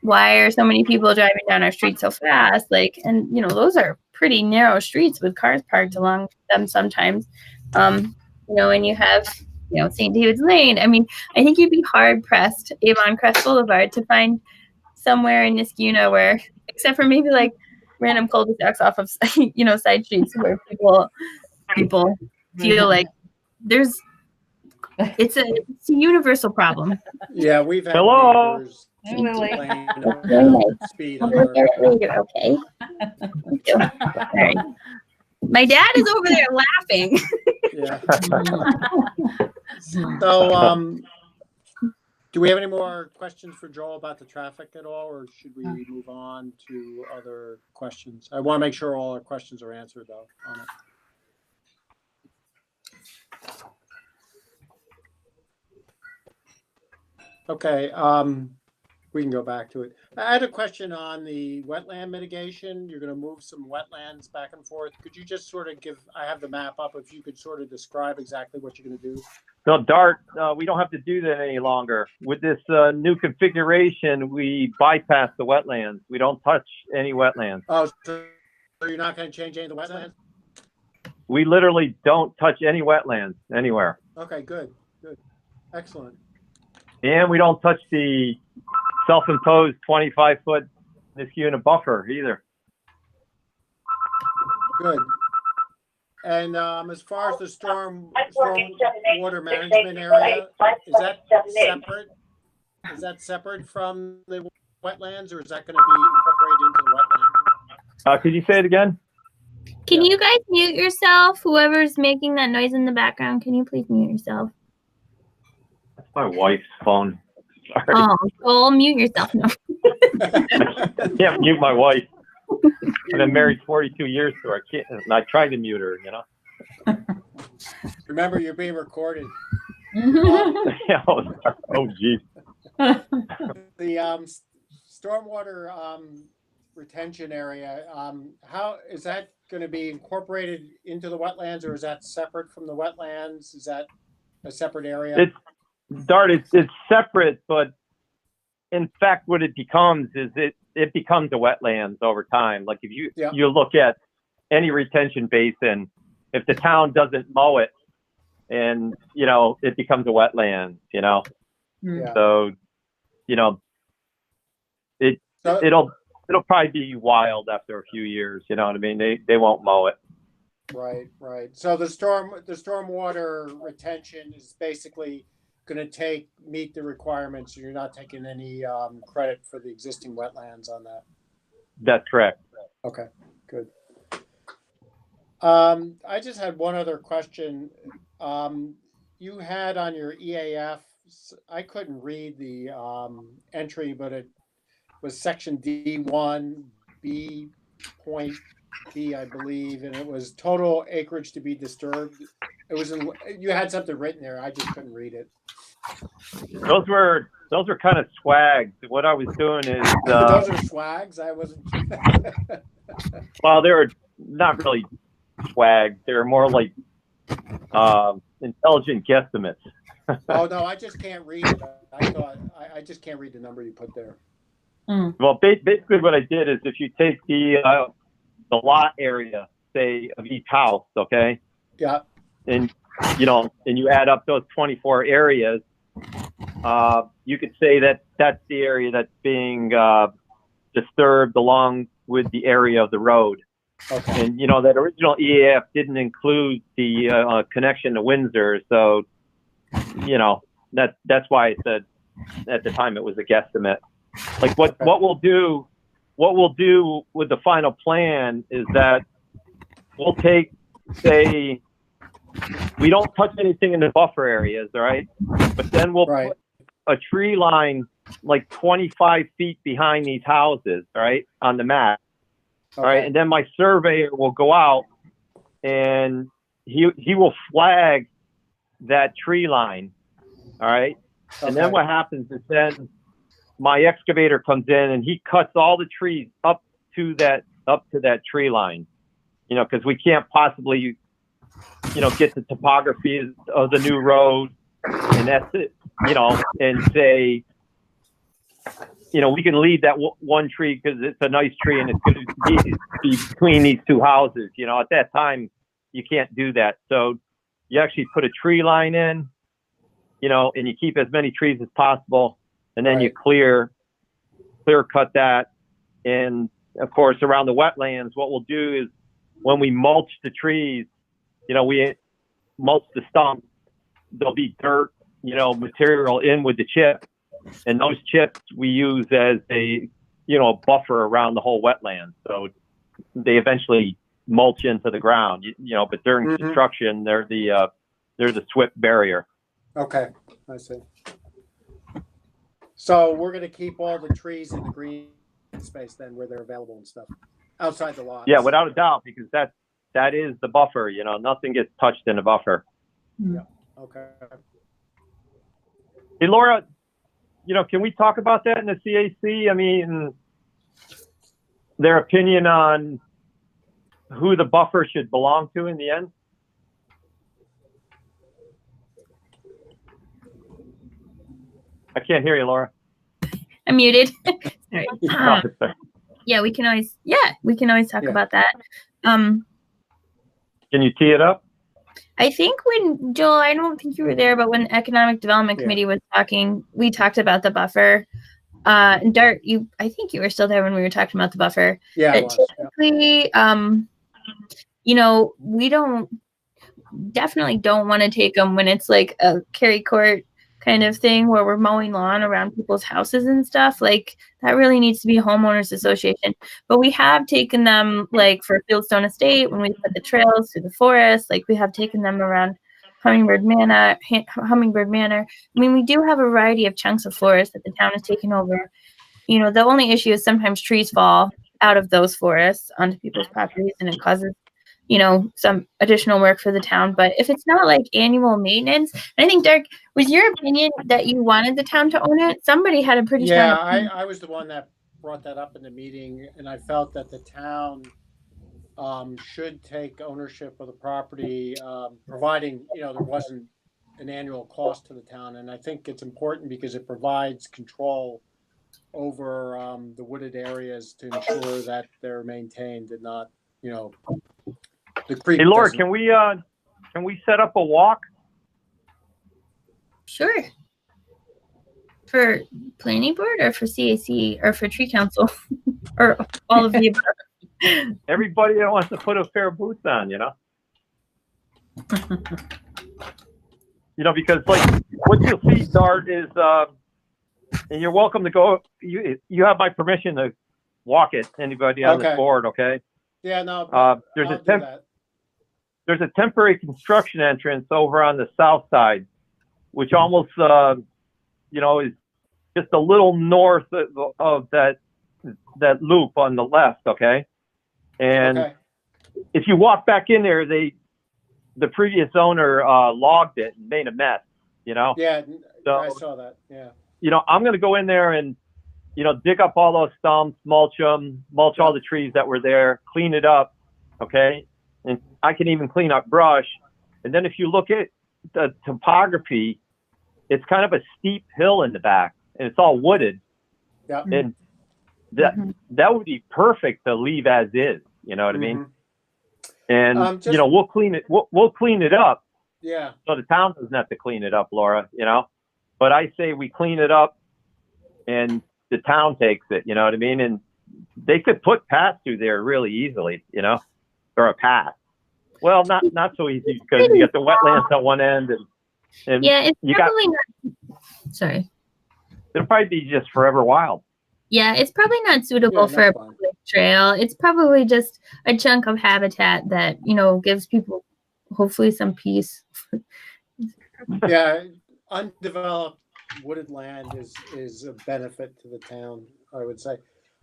why are so many people driving down our street so fast? Like, and those are pretty narrow streets with cars parked along them sometimes. And you have, St. David's Lane. I mean, I think you'd be hard pressed, Avon Crest Boulevard, to find somewhere in Niskuna where, except for maybe like random cul-de-sacs off of, side streets where people feel like it's a universal problem. Yeah, we've had Hello? neighbors Hey, Lily. complain about speed I'll on look our- at it later, okay? Thank you. All right. My dad is over there laughing. Yeah. So, do we have any more questions for Joel about the traffic at all, or should we move on to other questions? I want to make sure all our questions are answered though on it. Okay, we can go back to it. I had a question on the wetland mitigation. You're going to move some wetlands back and forth. Could you just sort of I have the map up, if you could sort of describe exactly what you're going to do? No, Dart, we don't have to do that any longer. With this new configuration, we bypass the wetlands. We don't touch any wetlands. Oh, so you're not going to change any of the wetlands? We literally don't touch any wetlands anywhere. Okay, good. Excellent. And we don't touch the self-imposed 25-foot Niskuna buffer either. Good. And as far as the storm water management area, is that separate? Is that separate from the wetlands, or is that going to be incorporated into the wetland? Could you say it again? Can you guys mute yourself? Whoever's making that noise in the background, can you please mute yourself? That's my wife's phone. Sorry. Oh, Joel, mute yourself. No. I can't mute my wife. I've been married 42 years to her. I can't, and I tried to mute her, Remember, you're being recorded. Yeah, oh, geez. The stormwater retention area, how is that going to be incorporated into the wetlands, or is that separate from the wetlands? Is that a separate area? Dart, it's separate, but in fact, what it becomes is it becomes a wetlands over time. Like if you look at any retention basin, if the town doesn't mow it, and it becomes a wetland. Yeah. So So, it'll probably be wild after a few years. You know what I mean? They won't mow it. right. So the stormwater retention is basically going to meet the requirements. You're not taking any credit for the existing wetlands on that. That's correct. Okay, good. I just had one other question. You had on your EAF, I couldn't read the entry, but it was section D1, B point B, I believe, and it was total acreage to be disturbed. It was you had something written there. I just couldn't read it. Those were kind of swags. What I was doing is Those are swags. I wasn't. well, they were not really swags. They were more like intelligent guesstimates. Oh no, I just can't read it. I just can't read the number you put there. Well, basically what I did is if you take the lot area, say, of each house, okay? Yeah. And you add up those 24 areas, you could say that that's the area that's being disturbed along with the area of the road. Okay. And that original EAF didn't include the connection to Windsor, so that's why I said at the time it was a guesstimate. Like what we'll do with the final plan is that we'll take, say, we don't touch anything in the buffer areas, all right? But then we'll Right. put a tree line like 25 feet behind these houses, all right, on the map. All right, and then my surveyor will go out and he will flag that tree line. All right. And then what happens is then my excavator comes in and he cuts all the trees up to that tree line. Because we can't possibly get the topography of the new road, and that's it. And say, we can leave that one tree because it's a nice tree and it's going to be between these two houses. At that time, you can't do that. So you actually put a tree line in, and you keep as many trees as possible, and then you clear cut that. And of course, around the wetlands, what we'll do is when we mulch the trees, we mulch the stumps. There'll be dirt, material in with the chip. And those chips we use as a buffer around the whole wetland. So they eventually mulch into the ground, but during construction, they're the SWIP barrier. Okay, I see. So we're going to keep all the trees in the green space then where they're available and stuff outside the lot. Yeah, without a doubt, because that is the buffer. Nothing gets touched in a buffer. Yeah. Okay. Hey, Laura, can we talk about that in the CAC? I mean, their opinion on who the buffer should belong to in the end? I can't hear you, Laura. I'm muted. Sorry. No, sorry. Yeah, we can always talk about that. Can you tee it up? I think when Joel, I don't think you were there, but when the Economic Development Committee was talking, we talked about the buffer. And Dart, I think you were still there when we were talking about the buffer. Yeah. Typically, we definitely don't want to take them when it's like a carry court kind of thing where we're mowing lawn around people's houses and stuff. Like that really needs to be a homeowners association. But we have taken them like for Fieldstone Estate when we put the trails through the forest. Like we have taken them around Hummingbird Manor. I mean, we do have a variety of chunks of forest that the town has taken over. The only issue is sometimes trees fall out of those forests onto people's properties and it causes some additional work for the town. But if it's not like annual maintenance, and I think, Dirk, was your opinion that you wanted the town to own it? Somebody had a pretty strong opinion. I was the one that brought that up in the meeting, and I felt that the town should take ownership of the property, providing, there wasn't an annual cost to the town. And I think it's important because it provides control over the wooded areas to ensure that they're maintained and not, The creek. Hey, Laura, doesn't- can we set up a walk? Sure. For planning board or for CAC or for tree council or all of the above? Everybody that wants to put a pair of boots on, because like what you'll see, Dart, is, and you're welcome to go. You have my permission to walk it. Anybody on Okay. this board, okay? Yeah, no. There's I'll a do temp. that. There's a temporary construction entrance over on the south side, which almost, is just a little north of that loop on the left, okay? And Okay. if you walk back in there, the previous owner logged it and made a mess, Yeah, So, I saw that. Yeah. I'm going to go in there and, dig up all those stumps, mulch them, mulch all the trees that were there, clean it up, okay? And I can even clean up brush. And then if you look at the topography, it's kind of a steep hill in the back, and it's all wooded. Yeah. And that would be perfect to leave as is. You know what I mean? And Just- we'll clean it. We'll clean it up, Yeah. so the town doesn't have to clean it up, Laura. But I say we clean it up, and the town takes it. You know what I mean? And they could put paths through there really easily. Or a path. Well, not so easy because you got the wetlands on one end, and Yeah, it's you got. probably not. Sorry. It'll probably be just forever wild. Yeah, it's probably not suitable Yeah, for a that's fine. public trail. It's probably just a chunk of habitat that, gives people hopefully some peace. Yeah. Undeveloped wooded land is a benefit to the town, I would say.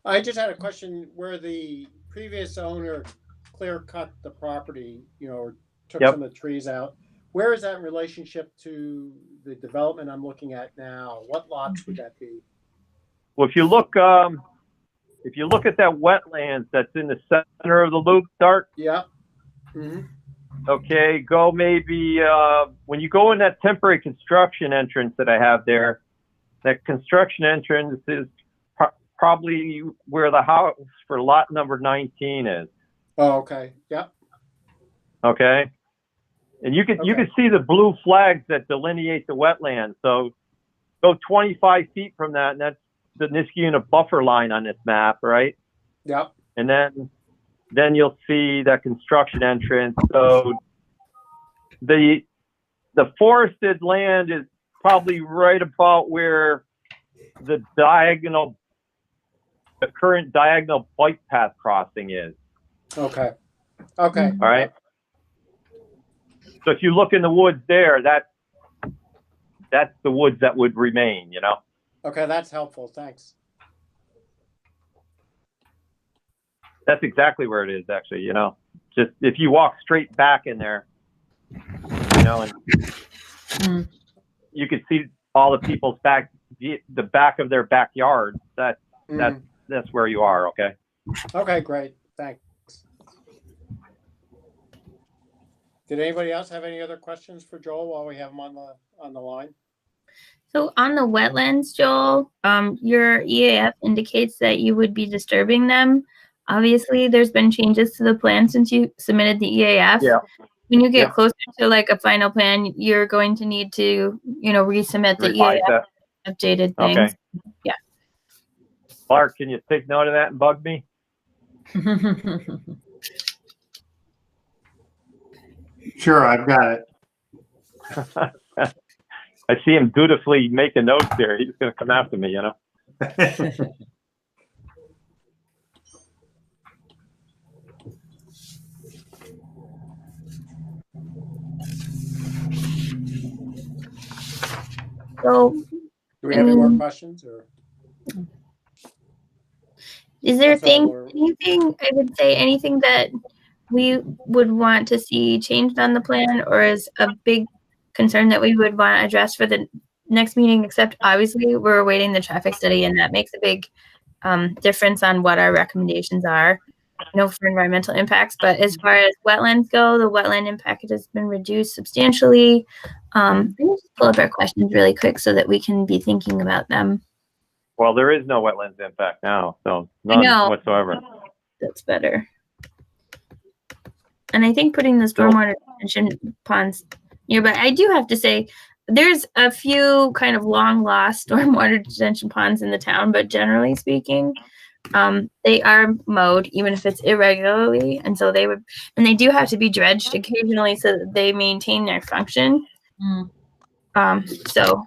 I just had a question where the previous owner clear cut the property, or took Yep. some of the trees out. Where is that in relationship to the development I'm looking at now? What lots would that be? Well, if you look at that wetlands that's in the center of the loop, Dart, Yeah. Hmm. okay, go maybe when you go in that temporary construction entrance that I have there. That construction entrance is probably where the house for lot number 19 is. Oh, okay. Yeah. Okay. And you can Okay. see the blue flags that delineate the wetlands. So go 25 feet from that, and that's the Niskayuna buffer line on this map, right? Yeah. And then you'll see that construction entrance. So the forested land is probably right about where the current diagonal bike path crossing is. Okay. Okay. All right. So if you look in the woods there, that's the woods that would remain, Okay, that's helpful. Thanks. That's exactly where it is, actually, just if you walk straight back in there, and you can see all the people's the back of their backyard. Mhm. That's where you are. Okay. Okay, great. Thanks. Did anybody else have any other questions for Joel while we have him on the line? So on the wetlands, Joel, your EAF indicates that you would be disturbing them. Obviously, there's been changes to the plan since you submitted the EAF. Yeah. When you get Yeah. closer to like a final plan, you're going to need to, resubmit the Revise EAF that. updated Okay. things. Clark, can you take note of that and bug me? Sure, I've got it. I see him dutifully making notes there. He's going to come after me, So Do we have any more Mm. questions or? is there I thought we're- anything, I would say, anything that we would want to see changed on the plan, or is a big concern that we would want to address for the next meeting, except obviously we're awaiting the traffic study, and that makes a big difference on what our recommendations are, for environmental impacts. But as far as wetlands go, the wetland impact has been reduced substantially. Let me just pull up our questions really quick so that we can be thinking about them. Well, there is no wetlands impact now, so I know. none whatsoever. That's better. And I think putting the stormwater retention ponds nearby, I do have to say, there's a few kind of long lost stormwater detention ponds in the town, but generally speaking, they are mowed, even if it's irregularly. And so they do have to be dredged occasionally so that they maintain their function. So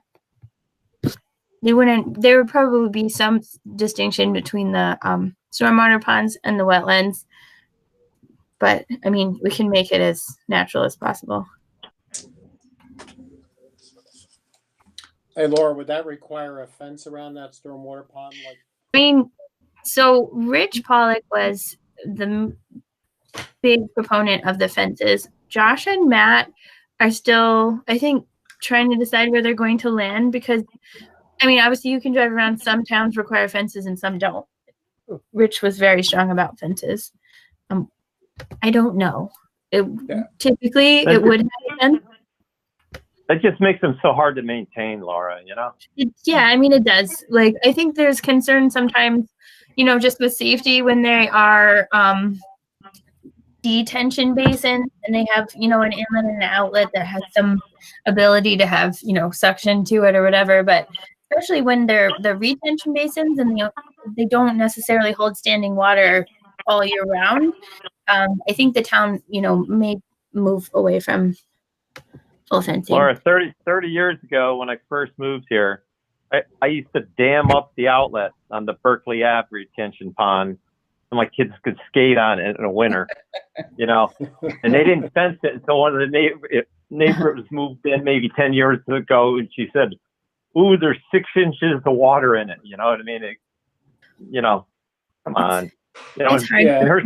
there would probably be some distinction between the stormwater ponds and the wetlands. But I mean, we can make it as natural as possible. Hey, Laura, would that require a fence around that stormwater pond? Like, I mean, so Rich Pollock was the big proponent of the fences. Josh and Matt are still, I think, trying to decide where they're going to land because, I mean, obviously you can drive around. Some towns require fences and some don't. Rich was very strong about fences. I don't know. Typically, it would have been. That just makes them so hard to maintain, Laura, you know? Yeah, I mean, it does. Like, I think there's concern sometimes, just with safety when they are detention basins and they have, an inlet and an outlet that has some ability to have, suction to it or whatever. But especially when they're retention basins and they don't necessarily hold standing water all year round, I think the town, may move away from full fencing. Laura, 30 years ago when I first moved here, I used to dam up the outlet on the Berkeley Ave retention pond so my kids could skate on it in the winter, and they didn't fence it until one of the neighbors moved in maybe 10 years ago, and she said, "Ooh, there's 6 inches of water in it." You know what I mean? Come on. And her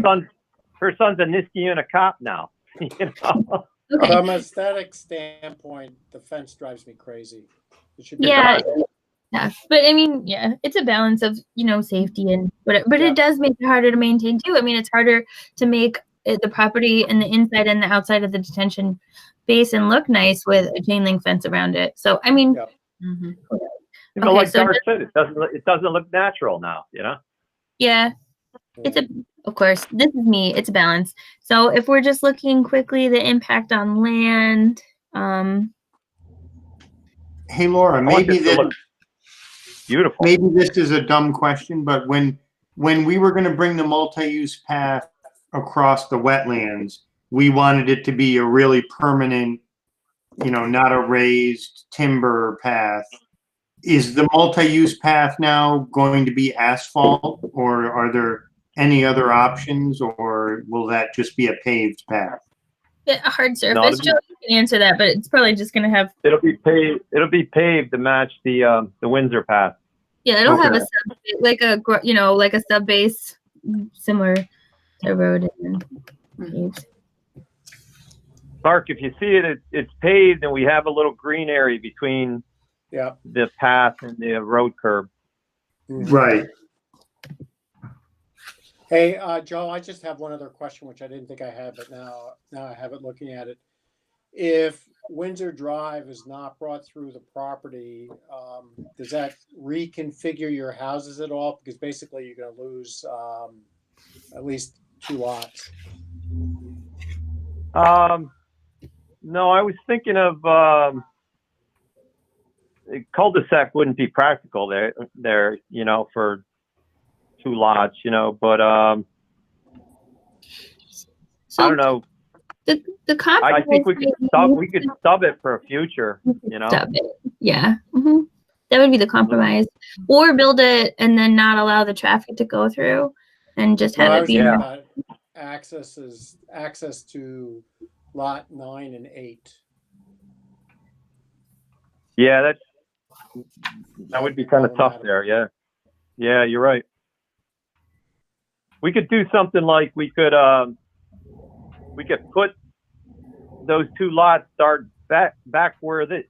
son's a Niskayuna cop now. Okay. From an aesthetic standpoint, the fence drives me crazy. It should be Yeah, but I mean, it's a balance of safety and whatever. But it does make it harder to maintain too. I mean, it's harder to make the property and the inside and the outside of the detention basin look nice with a chain link fence around it. So I mean, like Dart said, it doesn't look natural now. Yeah, of course, this is me. It's a balance. So if we're just looking quickly, the impact on land. Hey, Laura, maybe beautiful. Maybe this is a dumb question, but when we were going to bring the multi-use path across the wetlands, we wanted it to be a really permanent, not a raised timber path. Is the multi-use path now going to be asphalt, or are there any other options, or will that just be a paved path? A hard surface. Joe, you can answer that, but it's probably just going to have. It'll be paved. It'll be paved to match the Windsor path. Yeah, it'll have a like a sub base similar to road and paved. Mark, if you see it, it's paved, and we have a little green area between the path and the road curb. Right. Hey, Joe, I just have one other question, which I didn't think I had, but now I have it looking at it. If Windsor Drive is not brought through the property, does that reconfigure your houses at all? Because basically you're going to lose at least 2 lots. No, I was thinking of cul-de-sac wouldn't be practical there, for 2 lots, but So I don't know. The compromise. I think we could stub it for a future, Stub it. Yeah. That would be the compromise. Or build it and then not allow the traffic to go through and just have it be. Access to lot 9 and 8. Yeah, that would be kind of tough there. Yeah, you're right. We could do something like we could put those 2 lots start back where the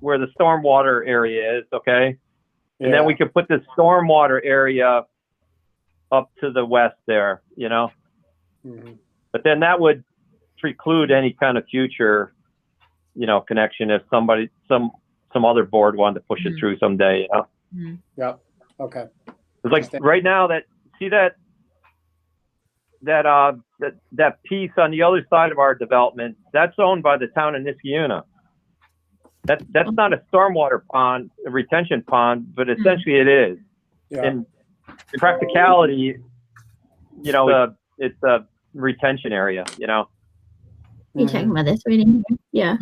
stormwater area is, okay? And then we could put the stormwater area up to the west there, But then that would preclude any kind of future, connection if some other board wanted to push it through someday, Yep. Okay. It's like right now that that piece on the other side of our development, that's owned by the town of Niskayuna. That's not a stormwater pond, a retention pond, but essentially it is. Yeah. In practicality, you know, it's a retention area, you know. You talking about this right in here? Yeah.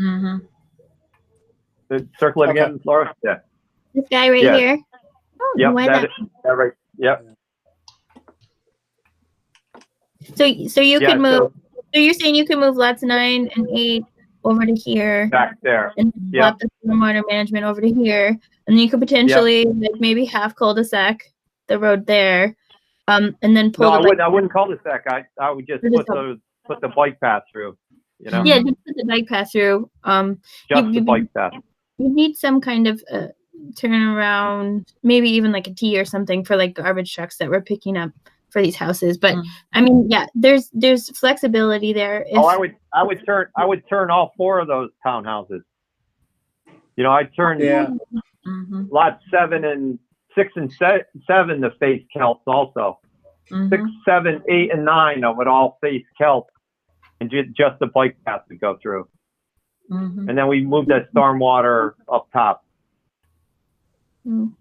Circle it Okay. again, Laura? Yeah. This guy right Yeah. here. Oh, Yep, why that right. Yep. So you Yeah, could move. so So you're saying you could move lots 9 and 8 over to here, back there. and Yeah. flop the stormwater management over to here, and then you could potentially like maybe half cul-de-sac the road there, and then pull No, the I wouldn't call this that guy. I would just Just put the bike path through, you know, yeah, just put the bike path through. just the you- bike path. You need some kind of turnaround, maybe even like a T or something for like garbage trucks that we're picking up for these houses. But I mean, yeah, there's flexibility there. Oh, I would turn all 4 of those townhouses. You know, I'd turn Yeah. lots 7 and 6 and 7 to face Kelts also. 6, 7, 8, and 9 would all face Kelts, and just the bike path would go through. And then we move that stormwater up top. Mm.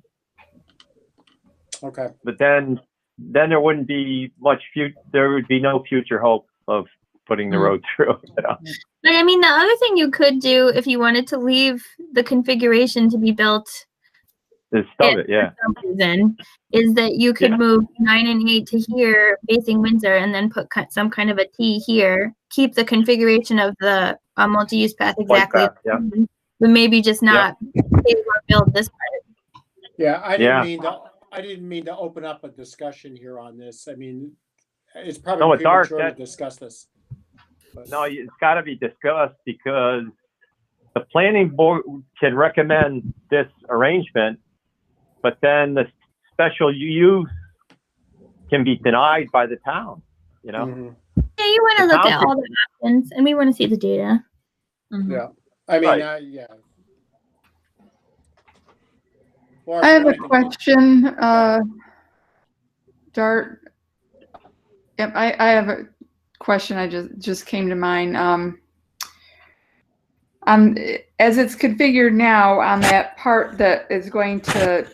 Okay. But then there wouldn't be much there would be no future hope of putting the road through. You know? But I mean, the other thing you could do if you wanted to leave the configuration to be built Just stub it, yeah. for some reason, is that you could move 9 and 8 to here facing Windsor, and then put some kind of a T here. Keep the configuration of the multi-use path exactly, path, yeah. but maybe just not pave or build this part. Yeah, I Yeah. didn't mean to open up a discussion here on this. I mean, it's probably No, it's art. premature to That- discuss this. But- No, it's got to be discussed because the planning board can recommend this arrangement, but then the special use can be denied by the town, you know? Mhm. Yeah, you want to The look at town all the options, and we want to see the data. Yeah, I mean, Right. yeah. Laura, I have a anything? question, Dart. Yep, I have a question. I just came to mind. As it's configured now on that part that is going to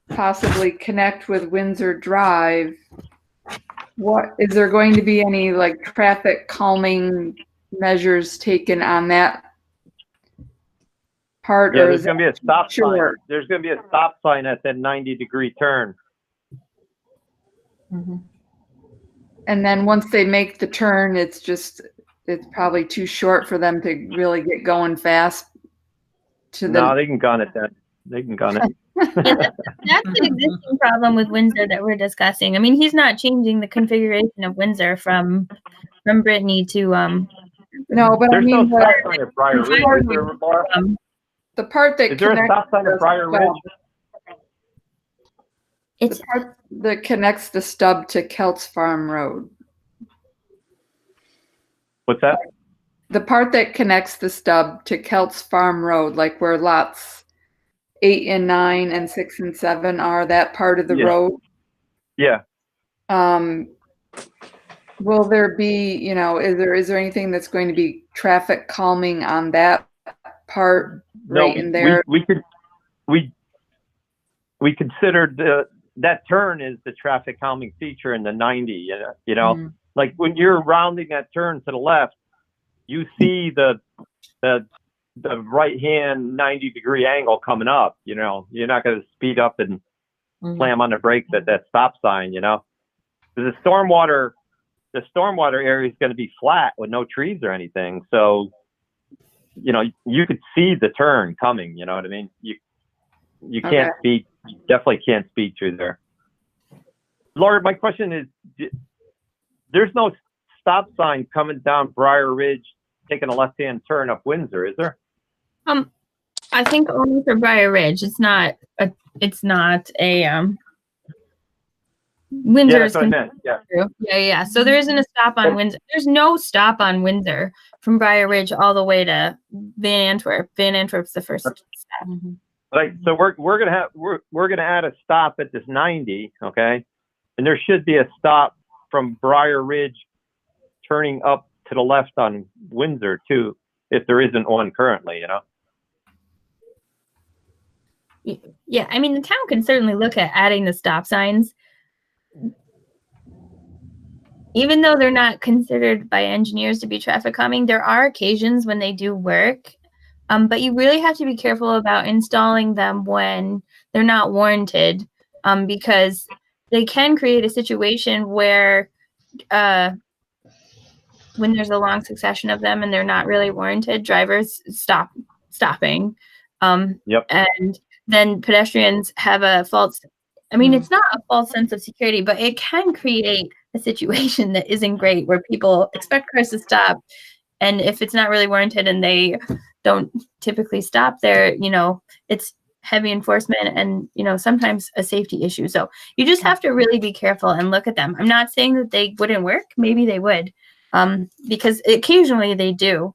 possibly connect with Windsor Drive, what is there going to be any like traffic calming measures taken on that part? Yeah, or there's is going to be a stop sign. Sure. There's going to be a stop sign at that 90-degree turn. And then once they make the turn, it's probably too short for them to really get going fast to the. No, they can gun it then. They can gun it. That's an existing problem with Windsor that we're discussing. I mean, he's not changing the configuration of Windsor from Brittany to No, but I There's no mean, stop sign at Briar Ridge. Is there, Laura? the part that Is there a connects stop sign at Briar Ridge? it's the part that connects the stub to Kelts Farm Road. What's that? The part that connects the stub to Kelts Farm Road, like where lots 8 and 9 and 6 and 7 are, that part of the Yeah. road. Yeah. Will there be, is there anything that's going to be traffic calming on that part right in there? We considered that turn is the traffic calming feature in the 90. You know, Mhm. like when you're rounding that turn to the left, you see the right hand 90-degree angle coming up. You know, you're not going to speed up and slam on the brakes at that stop sign. You know, the stormwater area is going to be flat with no trees or anything. So, you know, you could see the turn coming. You know what I mean? You can't speed. You definitely can't speed through there. Laura, my question is, there's no stop sign coming down Briar Ridge, taking a left-hand turn up Windsor, is there? I think only for Briar Ridge. It's not a Windsor Yeah, is that's what I meant. Yeah. Yeah. So there isn't a stop on Windsor. There's no stop on Windsor from Briar Ridge all the way to Van Antwerp. Van Antwerp's the first stop. Right. So we're gonna add a stop at this 90, okay? And there should be a stop from Briar Ridge turning up to the left on Windsor too, if there isn't one currently, you know? Yeah, I mean, the town can certainly look at adding the stop signs. Even though they're not considered by engineers to be traffic calming, there are occasions when they do work. But you really have to be careful about installing them when they're not warranted, because they can create a situation where when there's a long succession of them and they're not really warranted, drivers stopping. Yep. And then pedestrians have a false, I mean, it's not a false sense of security, but it can create a situation that isn't great where people expect cars to stop. And if it's not really warranted and they don't typically stop there, you know, it's heavy enforcement and, you know, sometimes a safety issue. So you just have to really be careful and look at them. I'm not saying that they wouldn't work. Maybe they would, because occasionally they do.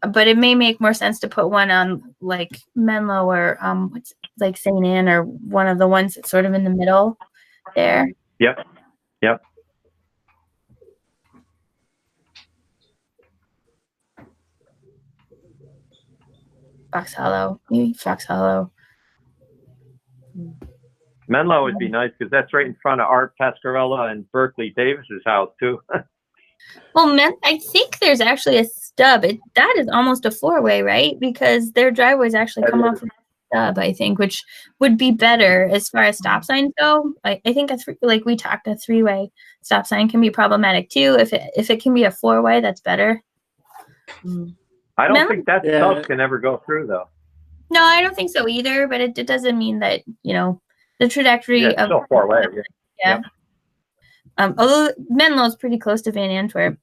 But it may make more sense to put one on like Menlo or what's like St. Anne or one of the ones that's sort of in the middle there. Yep. Yep. Fox Hollow, maybe Fox Hollow. Menlo would be nice because that's right in front of Art Pascarella and Berkeley Davis's house too. Well, I think there's actually a stub. That is almost a four-way, right? Because their driveways actually come off of the stub, I think, which would be better as far as stop signs go. I think like we talked, a three-way stop sign can be problematic too. If it can be a four-way, that's better. I don't think that Yeah. stuff can ever go through though. No, I don't think so either. But it doesn't mean that, you know, the trajectory Yeah, it's of still 4-way. yeah. Although Menlo's pretty close to Van Antwerp.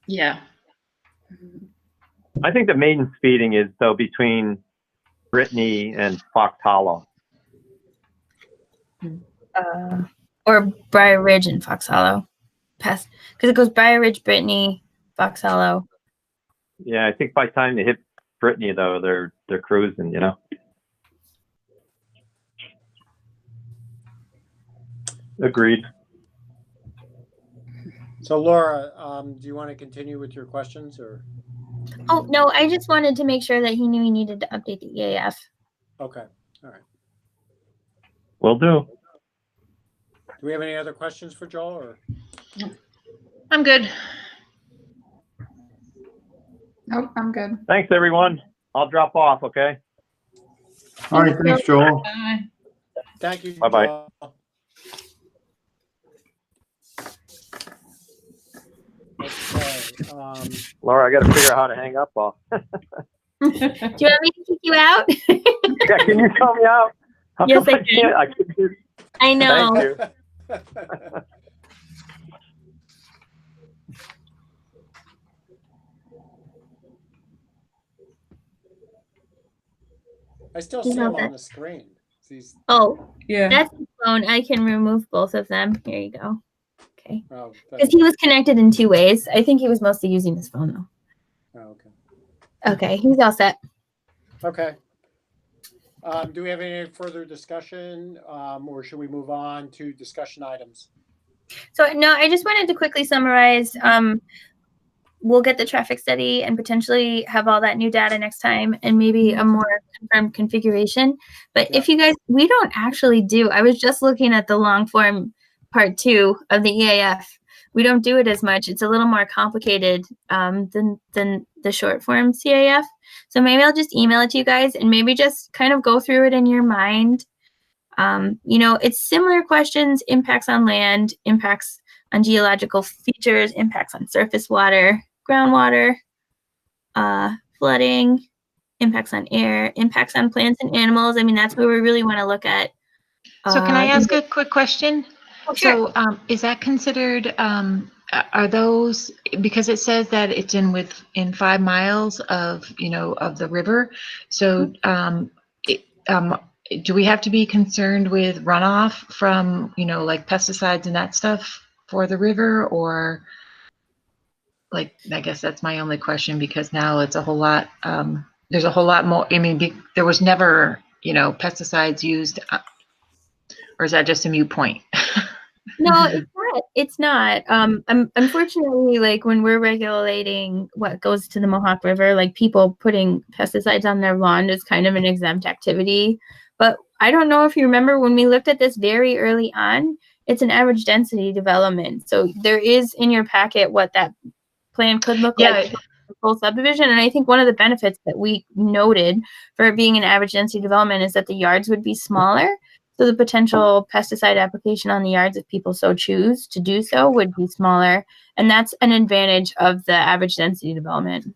Yeah. I think the main speeding is though between Brittany and Fox Hollow. Or Briar Ridge and Fox Hollow. Past, because it goes Briar Ridge, Brittany, Fox Hollow. Yeah, I think by the time they hit Brittany though, they're cruising, you know. Agreed. So Laura, do you want to continue with your questions or? Oh, no, I just wanted to make sure that he knew he needed to update the EAF. Okay, all right. Will do. Do we have any other questions for Joel or? I'm good. Nope, I'm good. Thanks everyone. I'll drop off, okay? All right, thanks, Joel. Thank you. Bye-bye. Joel. Okay, Laura, I gotta figure out how to hang up off. Do you want me to kick you out? Yeah, can you tell me out? How Yes, come I can. I can't do. I know. Thank you. I still You see know him that. on the screen. He's, Oh, Yeah. that's his phone. I can remove both of them. Here you go. Okay. oh, Because he was connected in two ways. I think he was mostly using his phone though. oh, okay. Okay, he's all set. Okay. Do we have any further discussion, or should we move on to discussion items? So no, I just wanted to quickly summarize. We'll get the traffic study and potentially have all that new data next time and maybe a more confirmed configuration. But if you guys, we don't actually do, I was just looking at the long form part 2 of the EAF. We don't do it as much. It's a little more complicated than the short form CAF. So maybe I'll just email it to you guys and maybe just kind of go through it in your mind. You know, it's similar questions, impacts on land, impacts on geological features, impacts on surface water, groundwater, flooding, impacts on air, impacts on plants and animals. I mean, that's what we really want to look at. So can I ask a quick question? Oh, sure. So is that considered, are those, because it says that it's in 5 miles of, you know, of the river. So do we have to be concerned with runoff from, you know, like pesticides and that stuff for the river, or like, I guess that's my only question, because now it's a whole lot, there's a whole lot more. I mean, there was never, you know, pesticides used, or is that just a moot point? No, it's It's not. Unfortunately, like when we're regulating what goes to the Mohawk River, like people putting pesticides on their lawn is kind of an exempt activity. But I don't know if you remember when we looked at this very early on, it's an average density development. So there is in your packet what that plan could look like for a full subdivision. And I think one of the benefits that we noted for it being an average density development is that the yards would be smaller. So the potential pesticide application on the yards, if people so choose to do so, would be smaller. And that's an advantage of the average density development.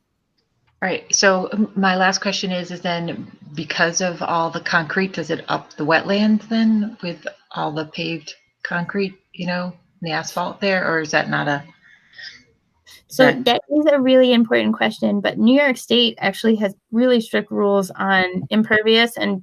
All right. So my last question is then because of all the concrete, does it up the wetlands then with all the paved concrete, the asphalt there, or is that not a? So that is a really important question, but New York State actually has really strict rules on impervious and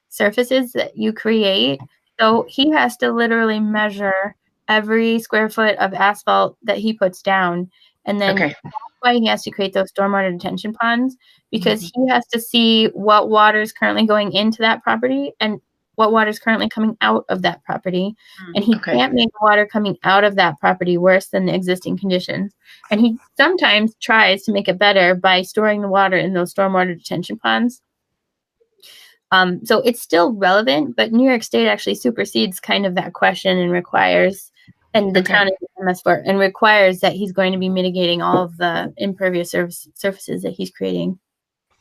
surfaces that you create. So he has to literally measure every square foot of asphalt that he puts down. And then that's why he has to create those stormwater detention ponds, because he has to see what water is currently going into that property and what water is currently coming out of that property. And he can't make water coming out of that property worse than the existing conditions. And he sometimes tries to make it better by storing the water in those stormwater detention ponds. So it's still relevant, but New York State actually supersedes kind of that question and requires, and the town is MS4, and requires that he's going to be mitigating all of the impervious surfaces that he's creating.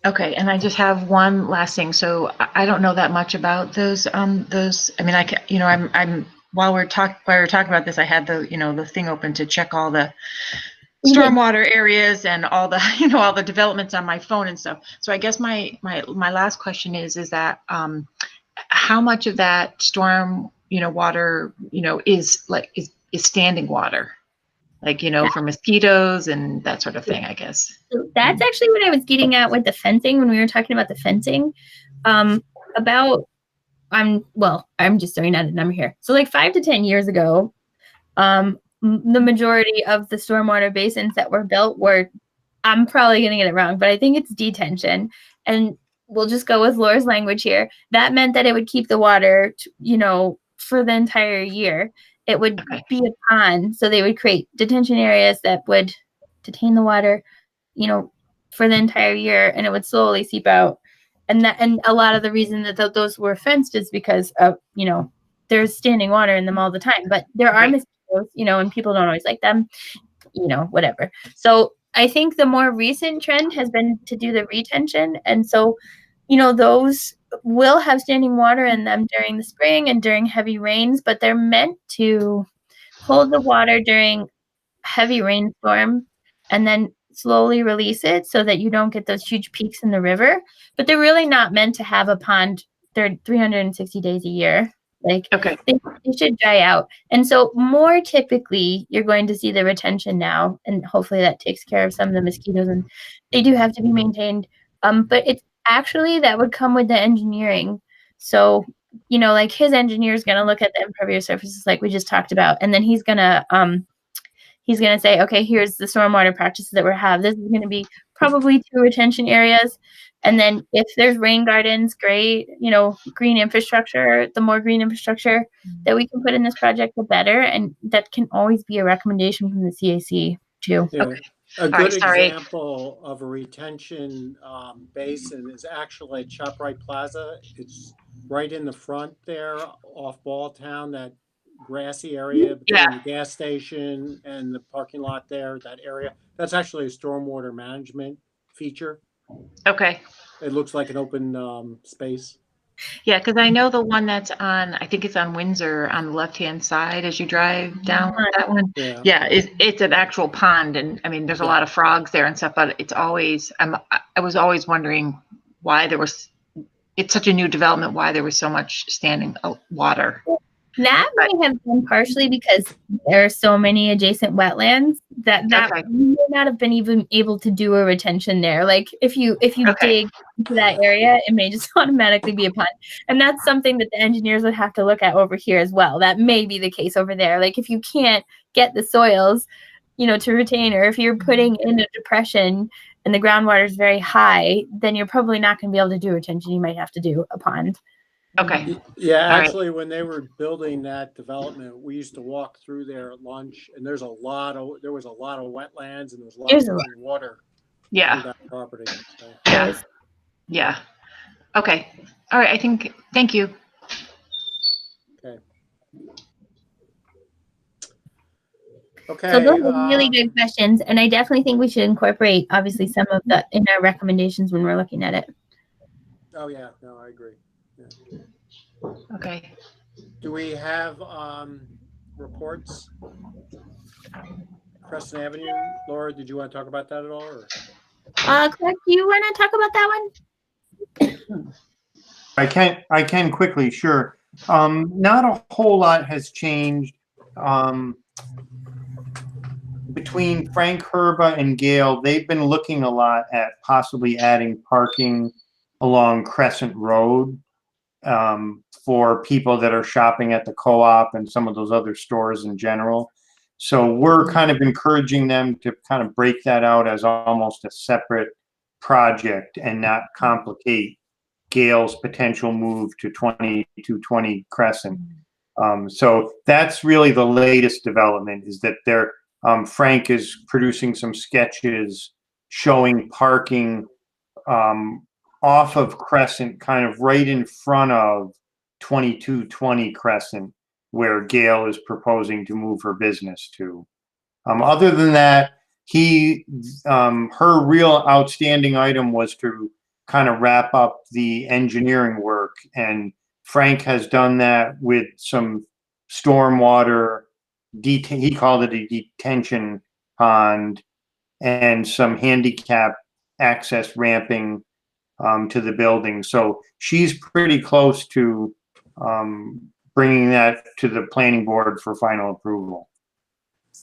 Okay, and I just have one last thing. So I don't know that much about those. I mean, I'm while we're talking about this, I had the thing open to check all the stormwater areas and all the all the developments on my phone and stuff. So I guess my last question is that how much of that storm water is standing water, like for mosquitoes and that sort of thing, I guess. So that's actually what I was getting at with the fencing when we were talking about the fencing. I'm just throwing out a number here. So like 5 to 10 years ago, the majority of the stormwater basins that were built were, I'm probably going to get it wrong, but I think it's detention. And we'll just go with Laura's language here. That meant that it would keep the water, for the entire year. It would be a pond. So they would create detention areas that would detain the water, for the entire year, and it would slowly seep out. And a lot of the reason that those were fenced is because of, there's standing water in them all the time, but there are mosquitoes, and people don't always like them, whatever. So I think the more recent trend has been to do the retention. And so, those will have standing water in them during the spring and during heavy rains, but they're meant to hold the water during heavy rainstorm and then slowly release it so that you don't get those huge peaks in the river. But they're really not meant to have a pond. They're 360 days a year. Like they should dry out. And so more typically you're going to see the retention now, and hopefully that takes care of some of the mosquitoes, and they do have to be maintained. But it's actually that would come with the engineering. So, like his engineer is going to look at the impervious surfaces like we just talked about, and then he's going to say, okay, here's the stormwater practices that we have. This is going to be probably 2 retention areas. And then if there's rain gardens, great, green infrastructure, the more green infrastructure that we can put in this project, the better. And that can always be a recommendation from the CAC too. Yeah. A good example of a retention basin is actually ShopRite Plaza. It's right in the front there off Balltown, that grassy area between the gas station and the parking lot there, that area. That's actually a stormwater management feature. Okay. It looks like an open space. Yeah, because I know the one that's on, I think it's on Windsor on the left-hand side as you drive down that one. Yeah, it's an actual pond, and I mean, there's a lot of frogs there and stuff, but it's always, I was always wondering why it's such a new development, why there was so much standing water. That may have been partially because there are so many adjacent wetlands that may not have been even able to do a retention there. Like if you dig into that area, it may just automatically be a pond. And that's something that the engineers would have to look at over here as well. That may be the case over there. Like if you can't get the soils, to retain, or if you're putting in a depression and the groundwater is very high, then you're probably not going to be able to do retention. You might have to do a pond. Okay. Yeah, All right. actually, when they were building that development, we used to walk through there at lunch, and there was a lot of wetlands, and there was a lot There's of a lot. running water through Yeah. that property. So, Yeah. There's- Yeah. Okay. All right. Thank you. okay. So those are really um, good questions, and I definitely think we should incorporate, obviously, some of the in our recommendations when we're looking at it. Oh, yeah, no, I agree. Okay. Do we have reports? Crescent Avenue, Laura, did you want to talk about that at all? Or? Clark, do you want to talk about that one? I can quickly, sure. Not a whole lot has changed. Between Frank Herba and Gail, they've been looking a lot at possibly adding parking along Crescent Road for people that are shopping at the co-op and some of those other stores in general. So we're kind of encouraging them to kind of break that out as almost a separate project and not complicate Gail's potential move to 2220 Crescent. So that's really the latest development, is that Frank is producing some sketches showing parking off of Crescent, kind of right in front of 2220 Crescent, where Gail is proposing to move her business to. Other than that, her real outstanding item was to kind of wrap up the engineering work, and Frank has done that with some stormwater, he called it a detention pond, and some handicap access ramping to the building. So she's pretty close to bringing that to the planning board for final approval.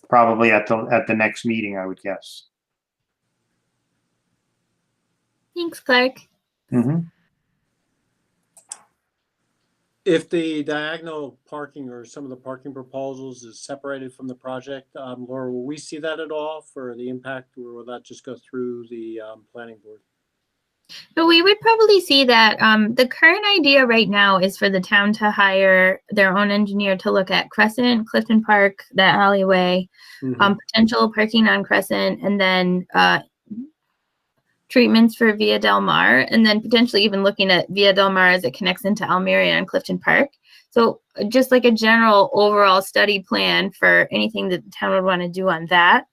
Probably at the next meeting, I would guess. Thanks, Clark. Mm-hmm. If the diagonal parking or some of the parking proposals is separated from the project, Laura, will we see that at all for the impact, or will that just go through the planning board? But we would probably see that the current idea right now is for the town to hire their own engineer to look at Crescent, Clifton Park, that alleyway, potential parking on Crescent, and then treatments for Via Del Mar, and then potentially even looking at Via Del Mar as it connects into Almeria and Clifton Park. So just like a general overall study plan for anything that the town would want to do on that.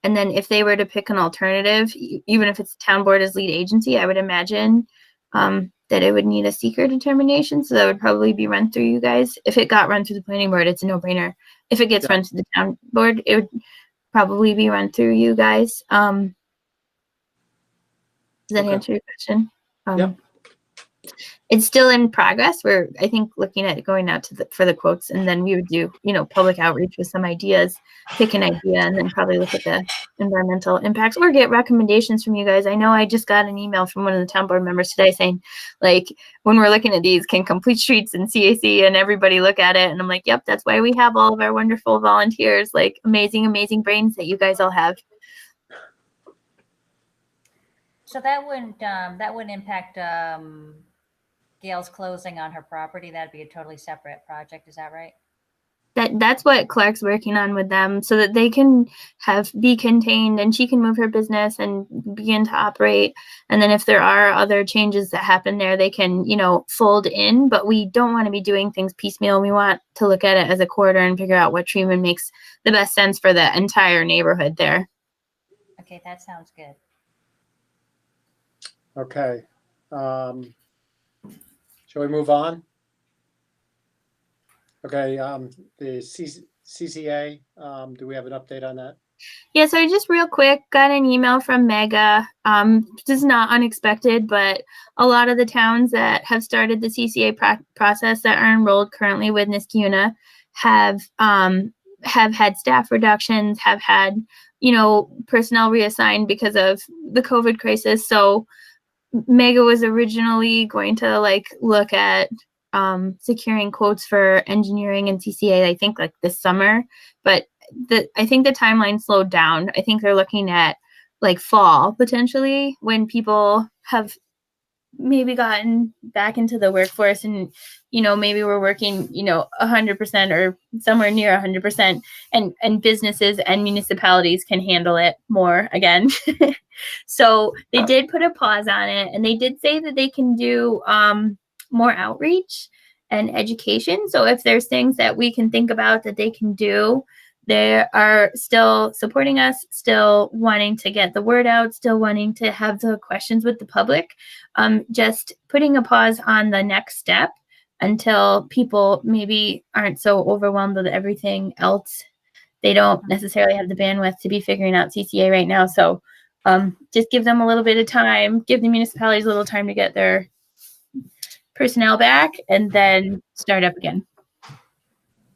And then if they were to pick an alternative, even if it's town board as lead agency, I would imagine that it would need a seeker determination. So that would probably be run through you guys. If it got run through the planning board, it's a no-brainer. If it gets run to the town board, it would probably be run through you guys. Does that answer your question? Yep. It's still in progress. We're, I think, looking at going out to for the quotes, and then we would do, public outreach with some ideas, pick an idea, and then probably look at the environmental impacts or get recommendations from you guys. I know I just got an email from one of the town board members today saying, like, when we're looking at these, can Complete Streets and CAC and everybody look at it? And I'm like, yep, that's why we have all of our wonderful volunteers, like amazing, amazing brains that you guys all have. So that wouldn't impact Gail's closing on her property. That'd be a totally separate project. Is that right? That's what Clark's working on with them, so that they can be contained and she can move her business and begin to operate. And then if there are other changes that happen there, they can, fold in, but we don't want to be doing things piecemeal. We want to look at it as a quarter and figure out what treatment makes the best sense for the entire neighborhood there. Okay, that sounds good. Okay. Shall we move on? Okay, the CCA, do we have an update on that? Yeah, so I just real quick got an email from Mega. This is not unexpected, but a lot of the towns that have started the CCA process that are enrolled currently with Niskuna have had staff reductions, have had, personnel reassigned because of the COVID crisis. So Mega was originally going to look at securing quotes for engineering and CCA, I think this summer, but I think the timeline slowed down. I think they're looking at fall potentially, when people have maybe gotten back into the workforce and, maybe we're working, 100% or somewhere near 100%, and businesses and municipalities can handle it more again. So they did put a pause on it, and they did say that they can do more outreach and education. So if there's things that we can think about that they can do, they are still supporting us, still wanting to get the word out, still wanting to have the questions with the public. Just putting a pause on the next step until people maybe aren't so overwhelmed with everything else. They don't necessarily have the bandwidth to be figuring out CCA right now. So just give them a little bit of time, give the municipalities a little time to get their personnel back, and then start up again.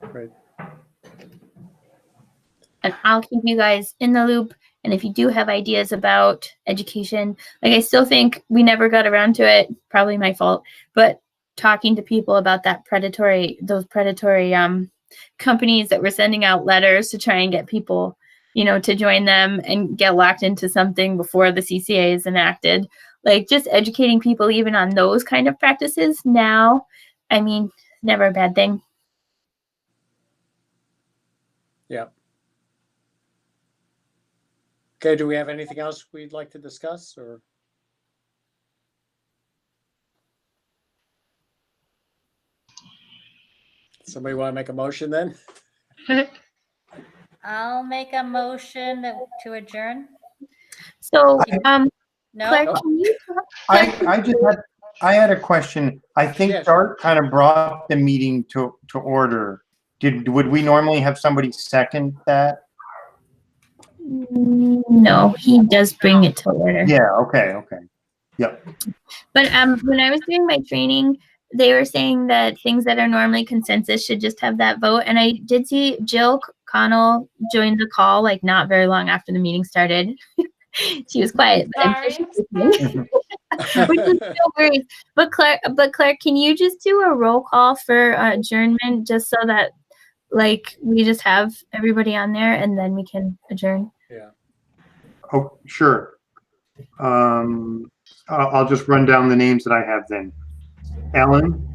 Great. And I'll keep you guys in the loop. And if you do have ideas about education, like, I still think we never got around to it, probably my fault, but talking to people about those predatory companies that were sending out letters to try and get people, to join them and get locked into something before the CCA is enacted. Like, just educating people even on those kind of practices now, never a bad thing. Yeah. Okay, do we have anything else we'd like to discuss, or? Somebody want to make a motion then? I'll make a motion to adjourn. So, No, Claire, can you I had a question. I think Yes. Dart kind of brought the meeting to order. Would we normally have somebody second that? No, he does bring it to order. Yeah, okay. Yep. But when I was doing my training, they were saying that things that are normally consensus should just have that vote. And I did see Jill Connell join the call, like, not very long after the meeting started. She was quiet, but I'm sure she's listening. Which is no worries. But Claire, can you just do a roll call for adjournment, just so that, like, we just have everybody on there and then we can adjourn? Yeah. Oh, sure. I'll just run down the names that I have then. Ellen?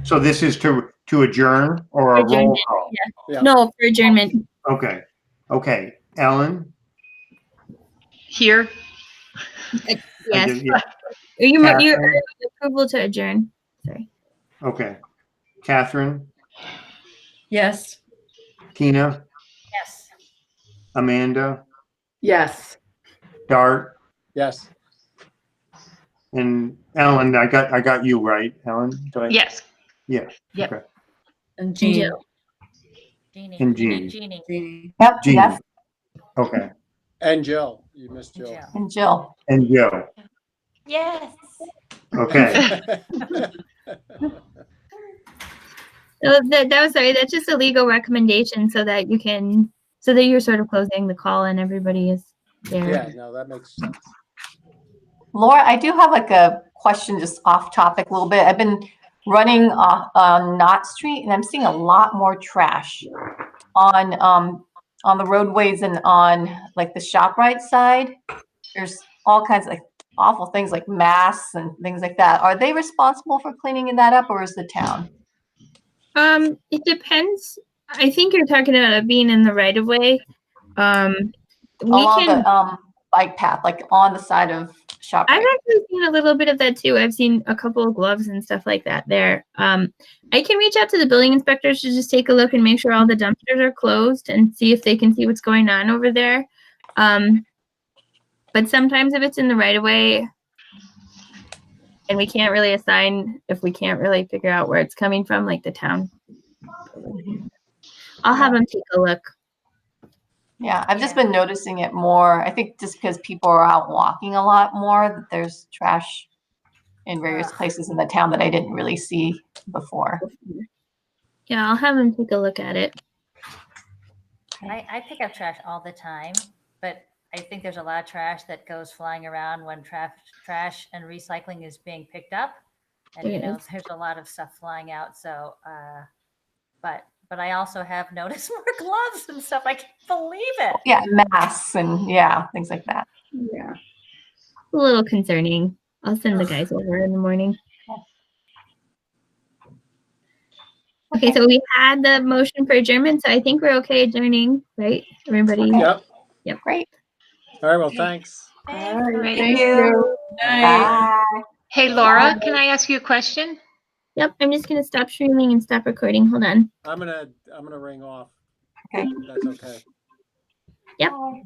So this is to adjourn or a roll Adjournment, call? Yeah. No, for adjournment. Okay. Ellen? Here. Yes. Yeah. You Catherine? approval to adjourn. Sorry. Okay. Catherine? Yes. Tina? yes. Amanda? Yes. Dart? Yes. And Ellen, I got you right, Ellen? Yes. Yeah. Yep. Okay. And Jean. Jill. Jeannie. And We need Jean. Jeannie. Jean. Yep, Jean. yes, Okay. And Jill, you missed Jill. Jill. and Jill. And Joe. Yes. Okay. So that's just a legal recommendation so that you're sort of closing the call and everybody is there. Yeah, no, that makes sense. Laura, I do have like a question just off topic a little bit. I've been running on Knott Street and I'm seeing a lot more trash on the roadways and on like the ShopRite side. There's all kinds of like awful things like masks and things like that. Are they responsible for cleaning that up, or is the town? It depends. I think you're talking about it being in the right of way. Along the bike path, like on the side of ShopRite. I've actually seen a little bit of that too. I've seen a couple of gloves and stuff like that there. I can reach out to the building inspectors to just take a look and make sure all the dumpsters are closed and see if they can see what's going on over there. But sometimes if it's in the right of way and we can't really assign, if we can't really figure out where it's coming from, like the town, I'll have them take a look. Yeah, I've just been noticing it more. I think just because people are out walking a lot more, that there's trash in various places in the town that I didn't really see before. Yeah, I'll have them take a look at it. I pick up trash all the time, but I think there's a lot of trash that goes flying around when trash and recycling is being picked up. And, you know, there's a lot of stuff flying out. So, but I also have noticed more gloves and stuff. I can't believe it. Yeah, masks and things like that. Yeah. A little concerning. I'll send the guys over in the morning. Okay, so we had the motion for adjournment, so I think we're okay adjourning, right? Everybody? Yep. Great. All right, well, thanks. All Thank right, Great. thank you. you. Bye. Hey, Laura, can I ask you a question? Yep, I'm just gonna stop streaming and stop recording. Hold on. I'm gonna ring off. Okay. That's okay. Yep. Bye.